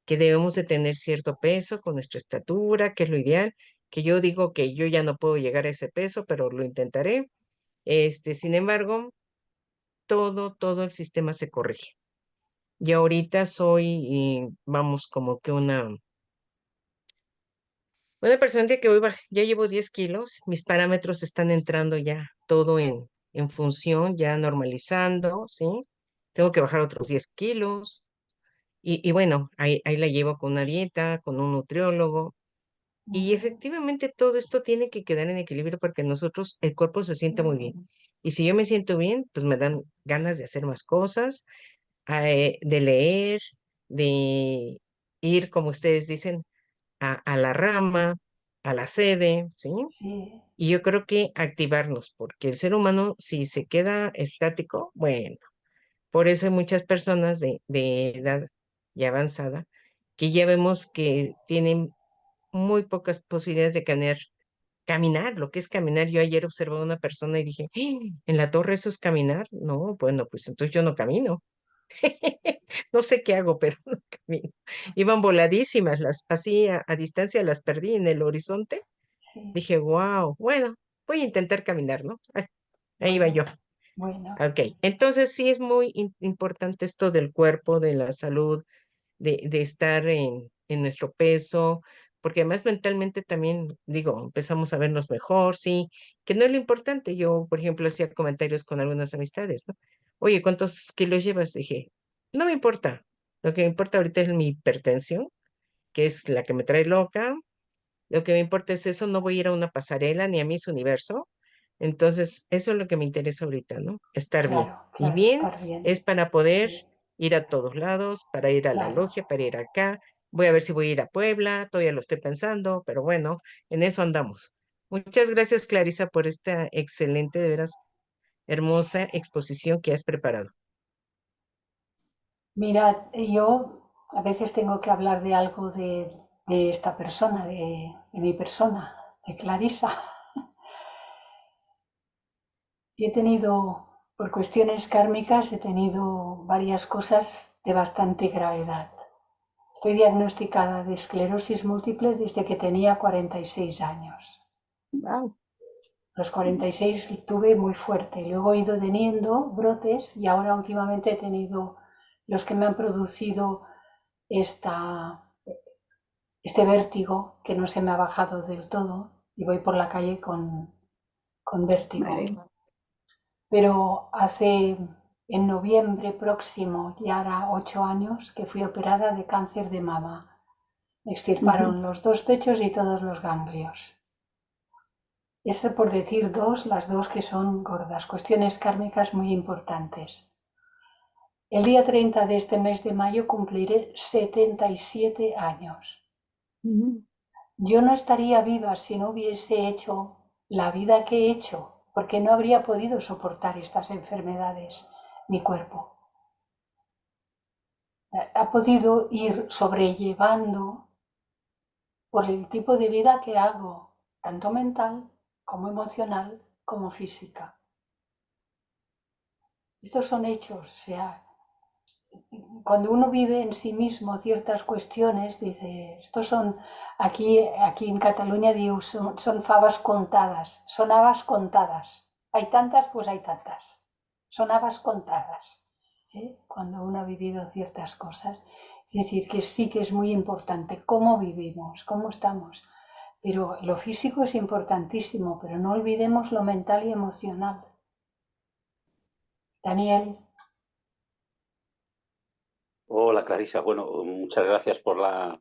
Que debemos de tener cierto peso con nuestra estatura, que es lo ideal, que yo digo que yo ya no puedo llegar a ese peso, pero lo intentaré. Sin embargo, todo el sistema se corrige. Y ahorita soy, vamos, como que una persona que hoy ya llevo 10 kilos, mis parámetros están entrando ya todo en función, ya normalizando, ¿sí? Tengo que bajar otros 10 kilos. Y bueno, ahí la llevo con una dieta, con un nutriólogo. Y efectivamente todo esto tiene que quedar en equilibrio porque nosotros, el cuerpo se siente muy bien. Y si yo me siento bien, pues me dan ganas de hacer más cosas, de leer, de ir, como ustedes dicen, a la rama, a la sede, ¿sí? Sí, Y yo creo que activarnos, porque el ser humano, si se queda estático, bueno, por eso hay muchas personas de edad ya avanzada que ya vemos que tienen muy pocas posibilidades de caminar, lo que es caminar. Yo ayer observé a una persona y dije, ¿en la torre eso es caminar? No, bueno, pues entonces yo no camino. No sé qué hago, pero no camino. Iban voladísimas, así a distancia las perdí en el horizonte. sí. Dije, wow, bueno, voy a intentar caminar, ¿no? Ahí va Bueno, yo. bueno. Ok, entonces sí es muy importante esto del cuerpo, de la salud, de estar en nuestro peso, porque además mentalmente también, digo, empezamos a vernos mejor, sí, que no es lo importante. Yo, por ejemplo, hacía comentarios con algunas amistades, ¿no? Oye, ¿cuántos kilos llevas? Dije, no me importa. Lo que me importa ahorita es mi hipertensión, que es la que me trae loca, Lo que me importa es eso, no voy a ir a una pasarela ni a Miss Universo. Entonces, eso es lo que me interesa ahorita, ¿no? Estar bien. Claro, Y claro, bien estar bien. es para poder Sí, ir a todos lados, para ir a la claro. logia, para ir acá. Voy a ver si voy a ir a Puebla, todavía lo estoy pensando, pero bueno, en eso andamos. Muchas gracias, Clarisa, por esta excelente, de veras, hermosa exposición que has preparado. Mira, yo a veces tengo que hablar de algo de esta persona, de mi persona, de Clarisa. Y he tenido, por cuestiones kármicas, he tenido varias cosas de bastante gravedad. Estoy diagnosticada de esclerosis múltiple desde que tenía 46 años. Wow. Los 46 tuve muy fuerte, luego he ido teniendo brotes y ahora últimamente he tenido los que me han producido este vértigo que no se me ha bajado del todo y voy por la calle con vértigo. Vale. Pero en noviembre próximo, ya hará 8 años, que fui operada de cáncer de mama. Me extirparon los 2 pechos y todos los ganglios. Eso por decir las dos que son gordas, cuestiones kármicas muy importantes. El día 30 de este mes de mayo cumpliré 77 años. Yo no estaría viva si no hubiese hecho la vida que he hecho, porque no habría podido soportar estas enfermedades, mi cuerpo. Ha podido ir sobrellevando por el tipo de vida que hago, tanto mental como emocional como física. Estos son hechos, o sea, cuando uno vive en sí mismo ciertas cuestiones, dice, estos son, aquí en Cataluña digo, son favas contadas, son habas contadas. Hay tantas, pues hay tantas. Son habas contadas. Cuando uno ha vivido ciertas cosas. Es decir, que sí que es muy importante cómo vivimos, cómo estamos. Pero lo físico es importantísimo, pero no olvidemos lo mental y emocional. Daniel. Hola Clarisa, bueno, muchas gracias por la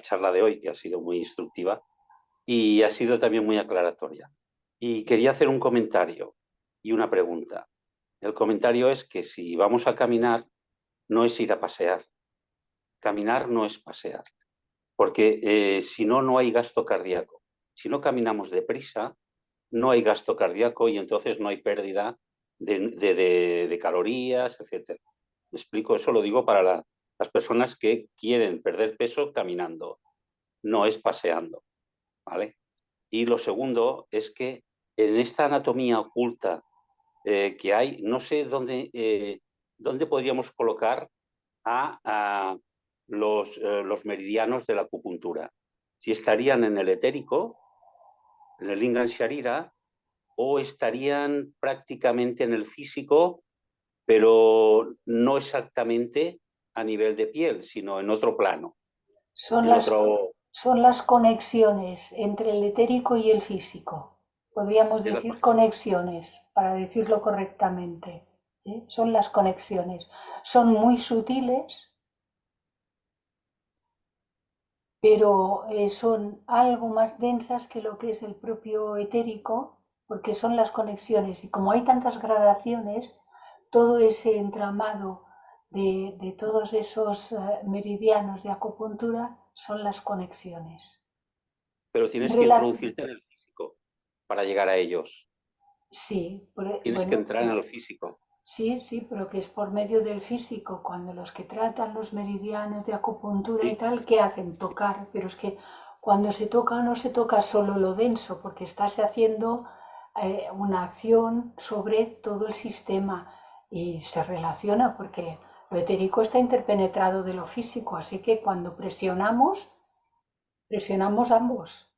charla de hoy, que ha sido muy instructiva y ha sido también muy aclaratoria. Y quería hacer un comentario y una pregunta. El comentario es que si vamos a caminar, no es ir a pasear. Caminar no es pasear, porque si no, no hay gasto cardíaco. Si no caminamos deprisa, no hay gasto cardíaco y entonces no hay pérdida de calorías, etc. ¿Me explico? Eso lo digo para las personas que quieren perder peso caminando, no es paseando, ¿vale? Y lo segundo es que en esta anatomía oculta que hay, no sé dónde podríamos colocar a los meridianos de la acupuntura. Si estarían en el etérico, en el Lingam Sharira, o estarían prácticamente en el físico, pero no exactamente a nivel de piel, sino en otro plano. Son las conexiones entre el etérico y el físico. Podríamos decir conexiones, para decirlo correctamente. Son las conexiones. Son muy sutiles, pero son algo más densas que lo que es el propio etérico, porque son las conexiones. Y como hay tantas gradaciones, todo ese entramado de todos esos meridianos de acupuntura son las conexiones. Pero tienes que introducirte en el físico para llegar a ellos. Sí, tienes que entrar en el físico. Sí, pero que es por medio del físico. Cuando los que tratan los meridianos de acupuntura y tal, ¿qué hacen? Tocar. Pero es que cuando se toca no se toca solo lo denso, porque estás haciendo una acción sobre todo el sistema y se relaciona porque lo etérico está interpenetrado de lo físico, así que cuando presionamos ambos.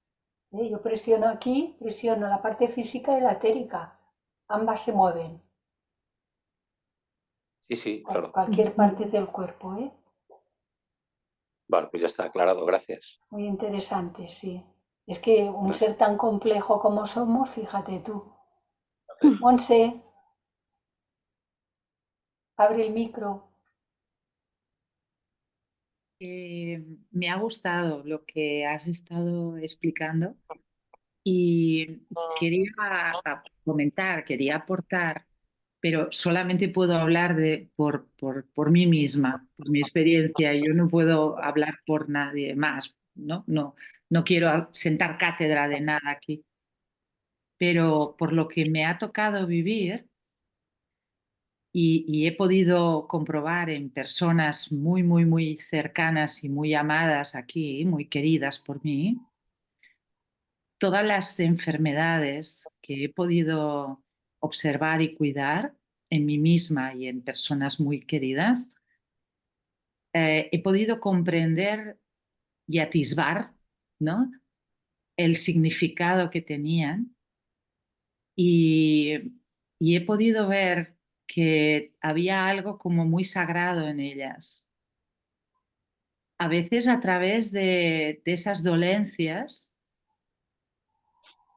Yo presiono aquí, presiono la parte física y la etérica. Ambas se mueven. Sí, claro. Cualquier parte del cuerpo, ¿eh? Vale, pues ya está aclarado, gracias. Muy interesante, sí. Es que un ser tan complejo como somos, fíjate tú. Monse, abre el micro. Me ha gustado lo que has estado explicando y quería comentar, quería aportar, pero solamente puedo hablar por mí misma, por mi experiencia. Yo no puedo hablar por nadie más, ¿no? No quiero sentar cátedra de nada aquí, pero por lo que me ha tocado vivir y he podido comprobar en personas muy, muy, muy cercanas y muy amadas aquí, muy queridas por mí, todas las enfermedades que he podido observar y cuidar en mí misma y en personas muy queridas, he podido comprender y atisbar, ¿no?, el significado que tenían y, y he podido ver que había algo como muy sagrado en ellas. A veces a través de esas dolencias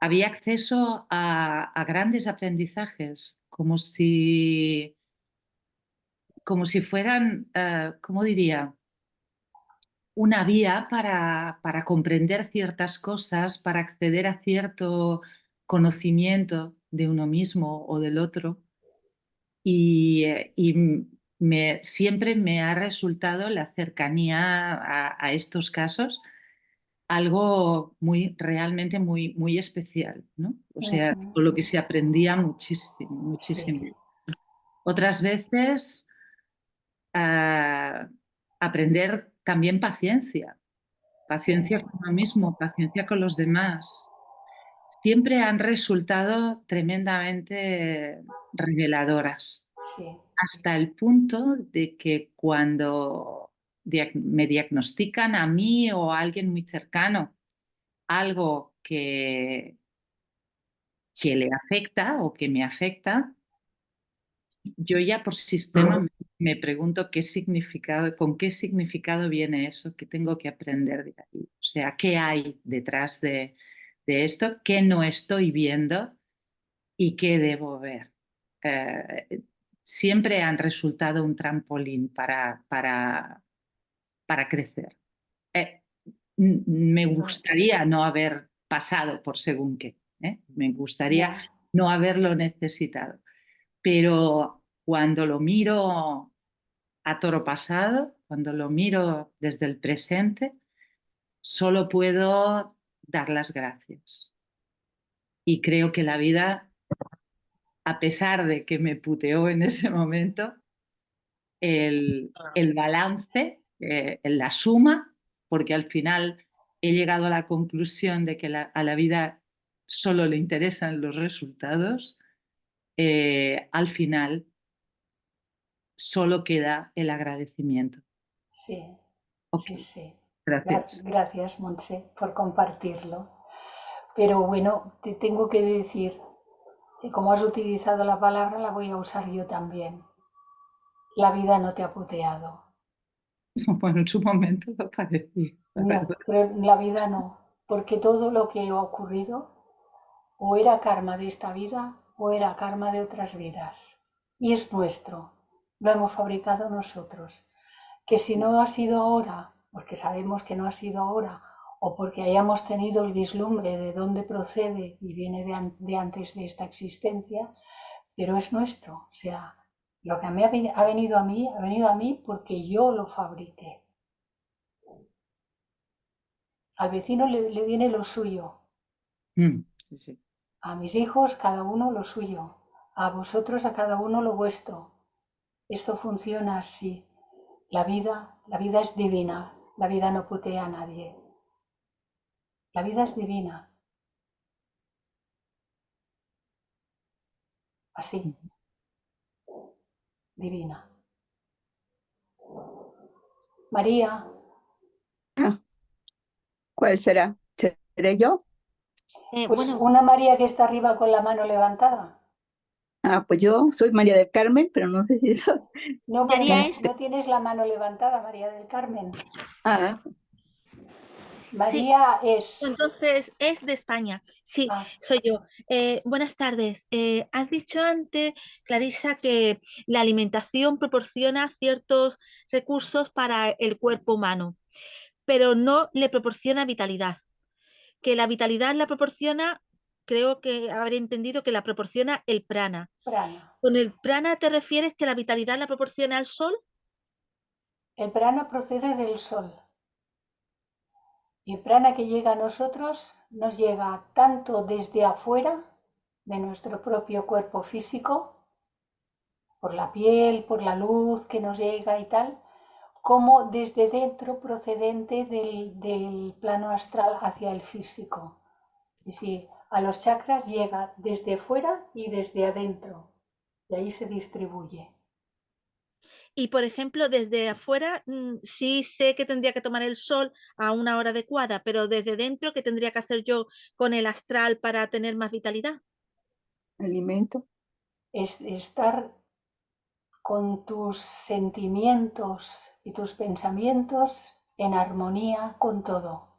había acceso a grandes aprendizajes, como si fueran, ¿cómo diría?, una vía para comprender ciertas cosas, para acceder a cierto conocimiento de uno mismo o del otro. Y siempre me ha resultado la cercanía a estos casos algo realmente muy, muy especial, ¿no? O sea, Ujú. con lo que se aprendía muchísimo, Sí, muchísimo. Otras veces, aprender también paciencia, sí, paciencia con uno mismo, paciencia con los demás. Siempre han resultado tremendamente reveladoras, sí, hasta el punto de que cuando me diagnostican a mí o a alguien muy cercano algo que le afecta o que me afecta, yo ya por sistema me pregunto con qué significado viene eso, qué tengo que aprender de ahí. O sea, ¿qué hay detrás de esto? ¿Qué no estoy viendo y qué debo ver? Siempre han resultado un trampolín para crecer. Me gustaría no haber pasado por según qué, ¿eh? Me gustaría ya, no haberlo necesitado. Pero cuando lo miro a toro pasado, cuando lo miro desde el presente, solo puedo dar las gracias. Y creo que la vida, a pesar de que me puteó en ese momento, el balance, la suma, porque al final he llegado a la conclusión de que a la vida solo le interesan los resultados, al final solo queda el agradecimiento. sí, Ok, sí, sí. gracias. Gracias, Montse, por compartirlo. Pero bueno, te tengo que decir que como has utilizado la palabra, la voy a usar yo también. La vida no te ha puteado. Bueno, en su momento lo parecía, la verdad. No, pero la vida no, porque todo lo que ha ocurrido o era karma de esta vida o era karma de otras vidas. Y es nuestro, lo hemos fabricado nosotros. Que si no ha sido ahora, porque sabemos que no ha sido ahora, o porque hayamos tenido el vislumbre de dónde procede y viene de antes de esta existencia, pero es nuestro. O sea, lo que ha venido a mí porque yo lo fabriqué. Al vecino le viene lo suyo, Sí, sí. a mis hijos cada uno lo suyo, a vosotros a cada uno lo vuestro. Esto funciona así. La vida es divina, la vida no putea a nadie. La vida es divina. Así, divina. María, ¿Cuál será? ¿Seré yo? pues Bueno, una María que está arriba con la mano levantada. Pues yo soy María del Carmen, pero no sé si soy. No, pero María es, no tienes la mano levantada, María del Carmen. Ah, María es. Entonces, es de España. Sí, Ah, soy yo. Buenas tardes. Has dicho antes, Clarisa, que la alimentación proporciona ciertos recursos para el cuerpo humano, pero no le proporciona vitalidad. Que la vitalidad la proporciona, creo que habré entendido que la proporciona el prana. prana. ¿Con el prana te refieres que la vitalidad la proporciona el sol? El prana procede del sol. Y el prana que llega a nosotros nos llega tanto desde afuera de nuestro propio cuerpo físico, por la piel, por la luz que nos llega y tal, como desde dentro procedente del plano astral hacia el físico. Y sí, a los chakras llega desde fuera y desde adentro, y ahí se distribuye. Y por ejemplo, desde afuera sí sé que tendría que tomar el sol a una hora adecuada, pero desde dentro, ¿qué tendría que hacer yo con el astral para tener más vitalidad? Alimento. Es estar con tus sentimientos y tus pensamientos en armonía con todo.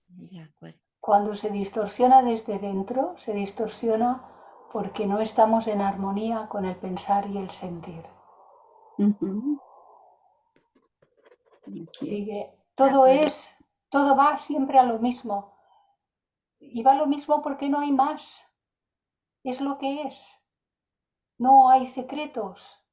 De acuerdo. Cuando se distorsiona desde dentro, se distorsiona porque no estamos en armonía con el pensar y el sentir. Así que todo va siempre a lo mismo. Y va a lo mismo porque no hay más. Es lo que es. No hay secretos.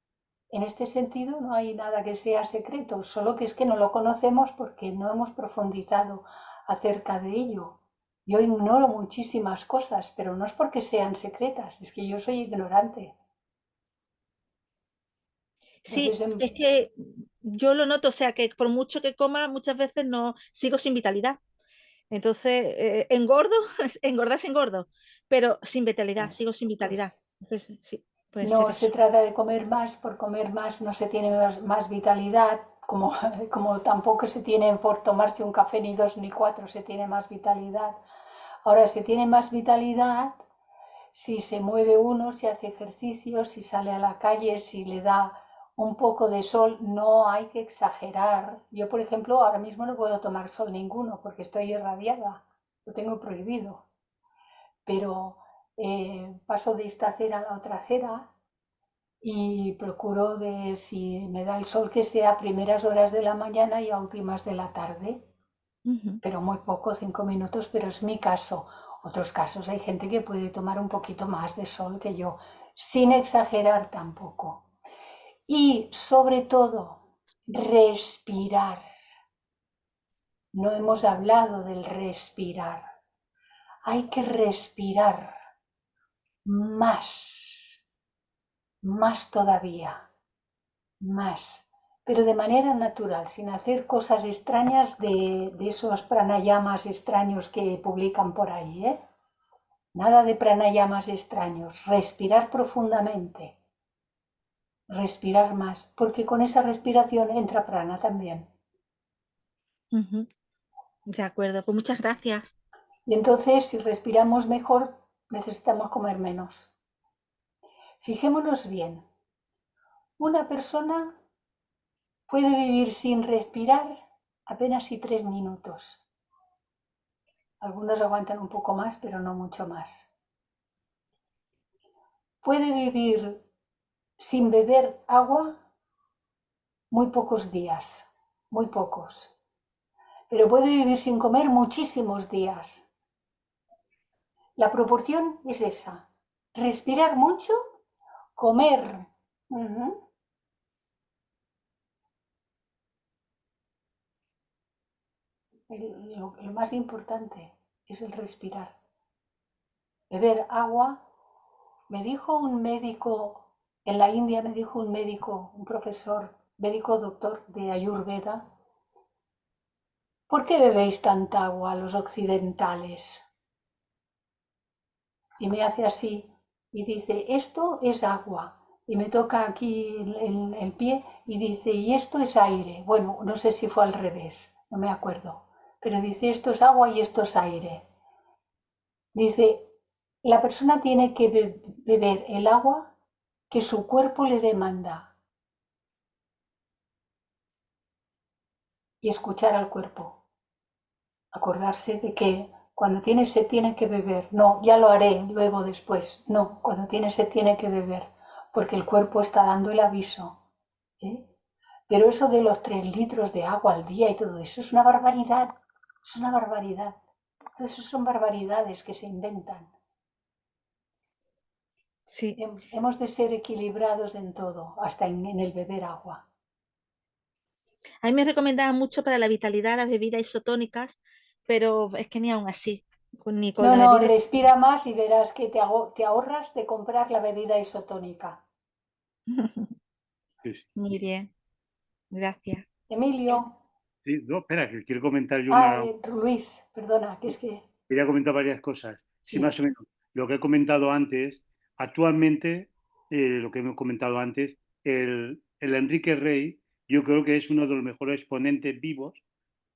En este sentido no hay nada que sea secreto, solo que es que no lo conocemos porque no hemos profundizado acerca de ello. Yo ignoro muchísimas cosas, pero no es porque sean secretas, es que yo soy ignorante. Sí, Entonces, es que yo lo noto, o sea, que por mucho que coma, muchas veces no sigo sin vitalidad. Entonces, engordo, engordo, pero sin vitalidad, sigo sin vitalidad. pues Entonces, sí, puede ser no se eso. trata de comer más, por comer más no se tiene más vitalidad, como tampoco se tiene por tomarse un café ni 2 ni 4, se tiene más vitalidad. Ahora se tiene más vitalidad si se mueve uno, si hace ejercicio, si sale a la calle, si le da un poco de sol, no hay que exagerar. Yo, por ejemplo, ahora mismo no puedo tomar sol ninguno porque estoy irradiada, lo tengo prohibido. Pero paso de esta acera a la otra acera y procuro de, si me da el sol, que sea a primeras horas de la mañana y a últimas de la tarde. Pero muy poco, 5 minutos, pero es mi caso. Otros casos hay gente que puede tomar un poquito más de sol que yo, sin exagerar tampoco. Y sobre todo, respirar. No hemos hablado del respirar. Hay que respirar más, más todavía, más, pero de manera natural, sin hacer cosas extrañas de esos pranayamas extraños que publican por ahí, ¿eh? Nada de pranayamas extraños, respirar profundamente, respirar más, porque con esa respiración entra prana también. De acuerdo, pues muchas gracias. Y entonces, si respiramos mejor, necesitamos comer menos. Fijémonos bien, una persona puede vivir sin respirar apenas 3 minutos. Algunos aguantan un poco más, pero no mucho más. Puede vivir sin beber agua muy pocos días, muy pocos. Pero puede vivir sin comer muchísimos días. La proporción es esa. Respirar mucho, comer. Lo más importante es el respirar. Beber agua. Me dijo un médico, en la India me dijo un médico, un profesor, médico doctor de Ayurveda, ¿por qué bebéis tanta agua los occidentales? Y me hace así y dice, esto es agua. Y me toca aquí el pie y dice, y esto es aire. Bueno, no sé si fue al revés, no me acuerdo. Pero dice, esto es agua y esto es aire. Dice, la persona tiene que beber el agua que su cuerpo le demanda. y escuchar al cuerpo. Acordarse de que cuando tiene sed tiene que beber. No, ya lo haré luego después. No, cuando tiene sed tiene que beber, porque el cuerpo está dando el aviso. ¿Eh? Pero eso de los 3 litros de agua al día y todo eso es una barbaridad. Es una barbaridad. Entonces son barbaridades que se inventan. Sí. Hemos de ser equilibrados en todo, hasta en el beber agua. A mí me recomendaban mucho para la vitalidad las bebidas isotónicas, pero es que ni aún así, ni con la No, bebida. respira más y verás que te ahorras de comprar la bebida isotónica. Sí, sí. Muy bien, gracias. Emilio. Sí, no, espera, que quiero comentar yo una... Luis, perdona, que es que... Quería comentar varias cosas. Sí, Sí. más o menos. Lo que he comentado antes, actualmente, lo que hemos comentado antes, el Enrique Rey, yo creo que es uno de los mejores exponentes vivos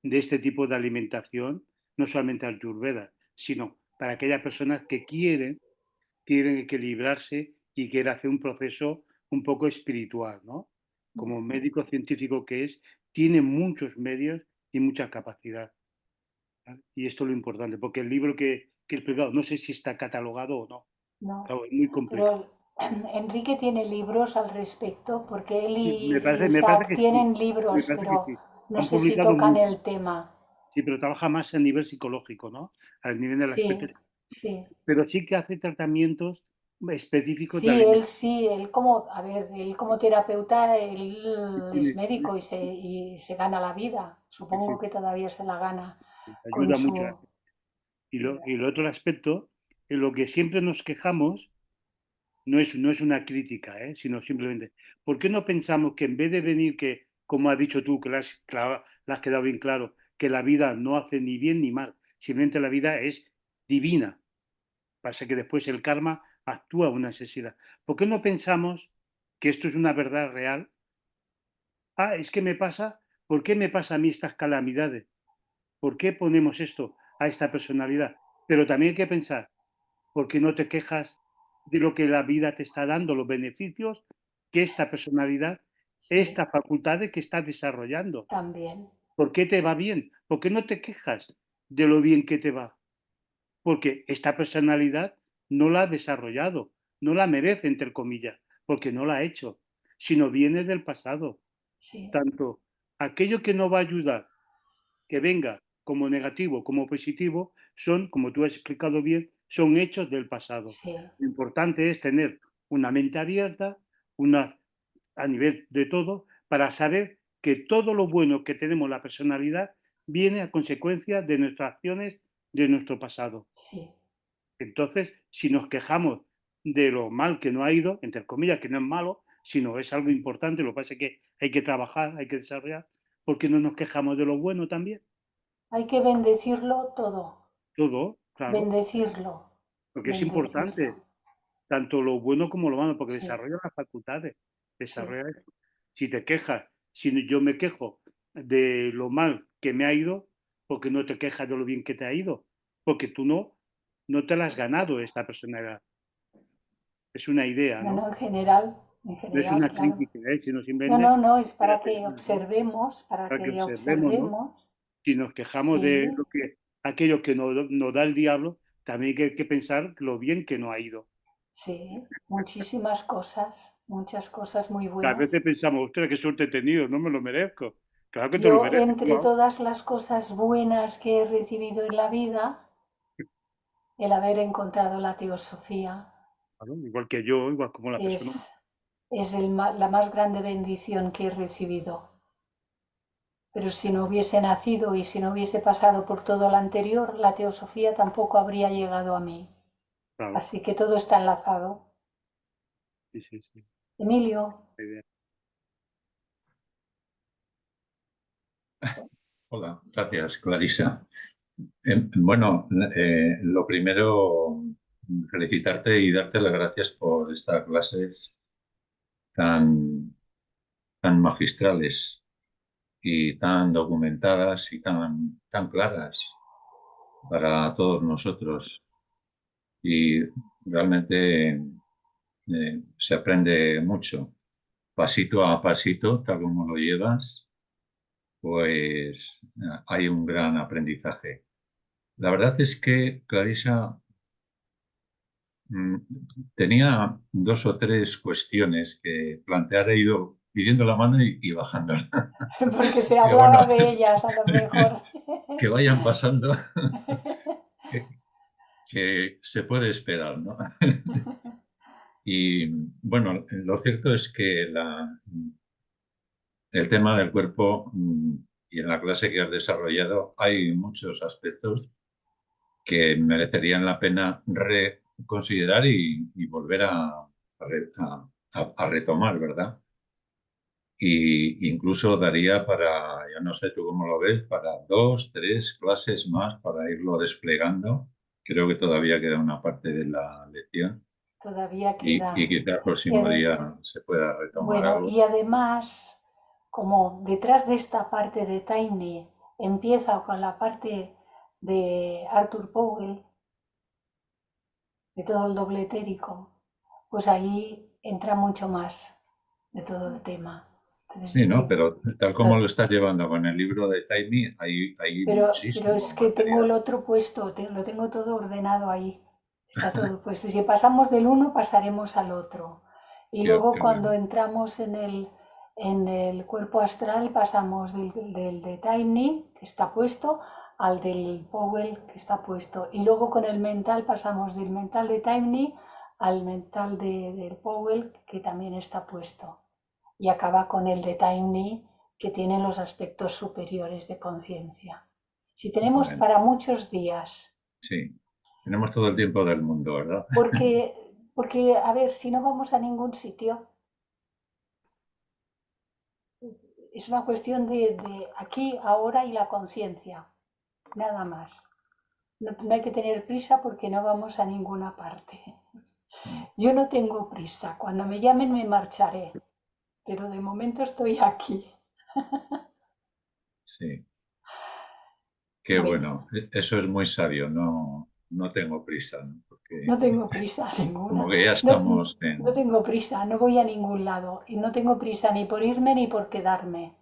de este tipo de alimentación, no solamente ayurveda, sino para aquellas personas que quieren equilibrarse y quieren hacer un proceso un poco espiritual, ¿no? Como médico científico que es, tiene muchos medios y mucha capacidad. Y esto es lo importante, porque el libro que he explicado, no sé si está catalogado o no. No, Claro, es muy complicado. pero Enrique tiene libros al respecto, porque él Sí, y me parece Isaac que sí. tienen Me libros, parece que pero sí. no Han sé si publicado tocan mucho. el tema. Sí, pero trabaja más a nivel psicológico, ¿no? A nivel del aspecto. Sí, sí. Pero sí que hace tratamientos específicos de Sí, alimentación. él como, a ver, él como terapeuta, él es Sí, médico y se gana la vida. Supongo sí, que todavía se la gana con ayuda mucho. su... Y el otro aspecto, en lo que siempre nos quejamos, no es una crítica, sino simplemente, ¿por qué no pensamos que en vez de venir que, como has dicho tú, que le has quedado bien claro, que la vida no hace ni bien ni mal, simplemente la vida es divina? Pasa que después el karma actúa una necesidad. ¿Por qué no pensamos que esto es una verdad real? Ah, es que me pasa, ¿por qué me pasa a mí estas calamidades? ¿Por qué ponemos esto a esta personalidad? Pero también hay que pensar, ¿por qué no te quejas de lo que la vida te está dando, los beneficios que esta personalidad, Sí, esta facultad que está desarrollando? también. ¿Por qué te va bien? ¿Por qué no te quejas de lo bien que te va? Porque esta personalidad no la ha desarrollado, no la merece, entre comillas, porque no la ha hecho, sino viene del pasado. Sí, Tanto aquello que no va a ayudar, que venga como negativo, como positivo, son, como tú has explicado bien, son hechos del pasado. sí, Lo importante es tener una mente abierta, a nivel de todo, para saber que todo lo bueno que tenemos la personalidad viene a consecuencia de nuestras acciones de nuestro pasado. sí. Entonces, si nos quejamos de lo mal que no ha ido, entre comillas, que no es malo, sino es algo importante, lo que pasa es que hay que trabajar, hay que desarrollar, ¿por qué no nos quejamos de lo bueno también? Hay que bendecirlo todo. Todo, claro, Bendecirlo. porque es Bendecirlo. importante, tanto lo bueno como lo malo, porque Sí, desarrolla las facultades, sí, desarrolla eso. Si te quejas, si yo me quejo de lo mal que me ha ido, ¿por qué no te quejas de lo bien que te ha ido? Porque tú no te la has ganado esta personalidad. Es una idea, no, ¿no? en No es general, una claro. crítica, sino No, simplemente no, no, es para para que pensar, ¿no? observemos, Para que observemos, ¿no? Si nos quejamos Sí, de aquello que nos da el diablo, también hay que pensar lo bien que no ha ido. sí, muchísimas cosas, muchas cosas muy A veces buenas. pensamos, ostras, qué suerte he tenido, no me lo merezco. Claro que te lo Yo, mereces, entre claro. todas las cosas buenas que he recibido en la vida, el haber encontrado la teosofía Claro, igual que yo, igual como la persona. es la más grande bendición que he recibido. Pero si no hubiese nacido y si no hubiese pasado por todo lo anterior, la teosofía tampoco habría llegado a mí. Claro, Así que todo está enlazado. sí, sí, sí. Emilio. La idea. Hola, gracias, Clarisa. Bueno, lo primero, felicitarte y darte las gracias por estas clases tan magistrales y tan documentadas y tan claras para todos nosotros. Y realmente se aprende mucho, pasito a pasito, tal como lo llevas. pues hay un gran aprendizaje. La verdad es que Clarisa tenía 2 o 3 cuestiones que plantear, he ido pidiendo la mano y bajándola. Porque se Digo, hablaba bueno, de ellas a lo mejor. que vayan pasando, que se puede esperar, ¿no? Y bueno, lo cierto es que el tema del cuerpo y en la clase que has desarrollado hay muchos aspectos que merecerían la pena reconsiderar y volver a retomar, ¿verdad? Y incluso daría para, yo no sé tú cómo lo ves, para 2, 3 clases más para irlo desplegando. Creo que todavía queda una parte de la lección Todavía y queda. quizá el próximo día se pueda retomar Bueno, algo. y además, como detrás de esta parte de Taimni empieza con la parte de Arthur Powell, de todo el doble etérico, pues ahí entra mucho más de todo el tema. Entonces, Sí, ¿no? Pero tal como lo estás llevando con el libro de Tiny, hay pero muchísimo es que tengo el material. otro puesto, lo tengo todo ordenado ahí. Está todo puesto. Si pasamos del uno, pasaremos al otro. Y luego Qué cuando bueno. entramos en el cuerpo astral, pasamos del de Tiny, que está puesto, al del Powell, que está puesto. Y luego con el mental pasamos del mental de Tiny al mental del Powell, que también está puesto. Y acaba con el de Tiny, que tiene los aspectos superiores de conciencia. Si tenemos Bueno, para muchos días. sí, tenemos todo el tiempo del mundo, ¿verdad? Porque, a ver, si no vamos a ningún sitio, es una cuestión de aquí, ahora y la conciencia, nada más. No hay que tener prisa porque no vamos a ninguna parte. Yo no tengo prisa, cuando me llamen me marcharé, pero de momento estoy aquí. Sí, qué Bueno, bueno. Eso es muy sabio, no tengo prisa, ¿no? Porque no tengo prisa como ninguna. que ya estamos No en... tengo prisa, no voy a ningún lado. Y no tengo prisa ni por irme ni por quedarme.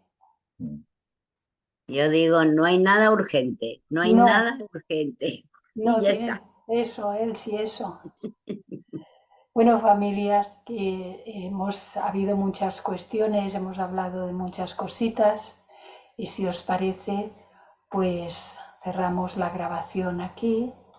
Yo digo, no hay nada urgente, no hay No, nada urgente. Y no, ya tienen está. eso, él sí, eso. Bueno, familias, que ha habido muchas cuestiones, hemos hablado de muchas cositas y si os parece, pues cerramos la grabación aquí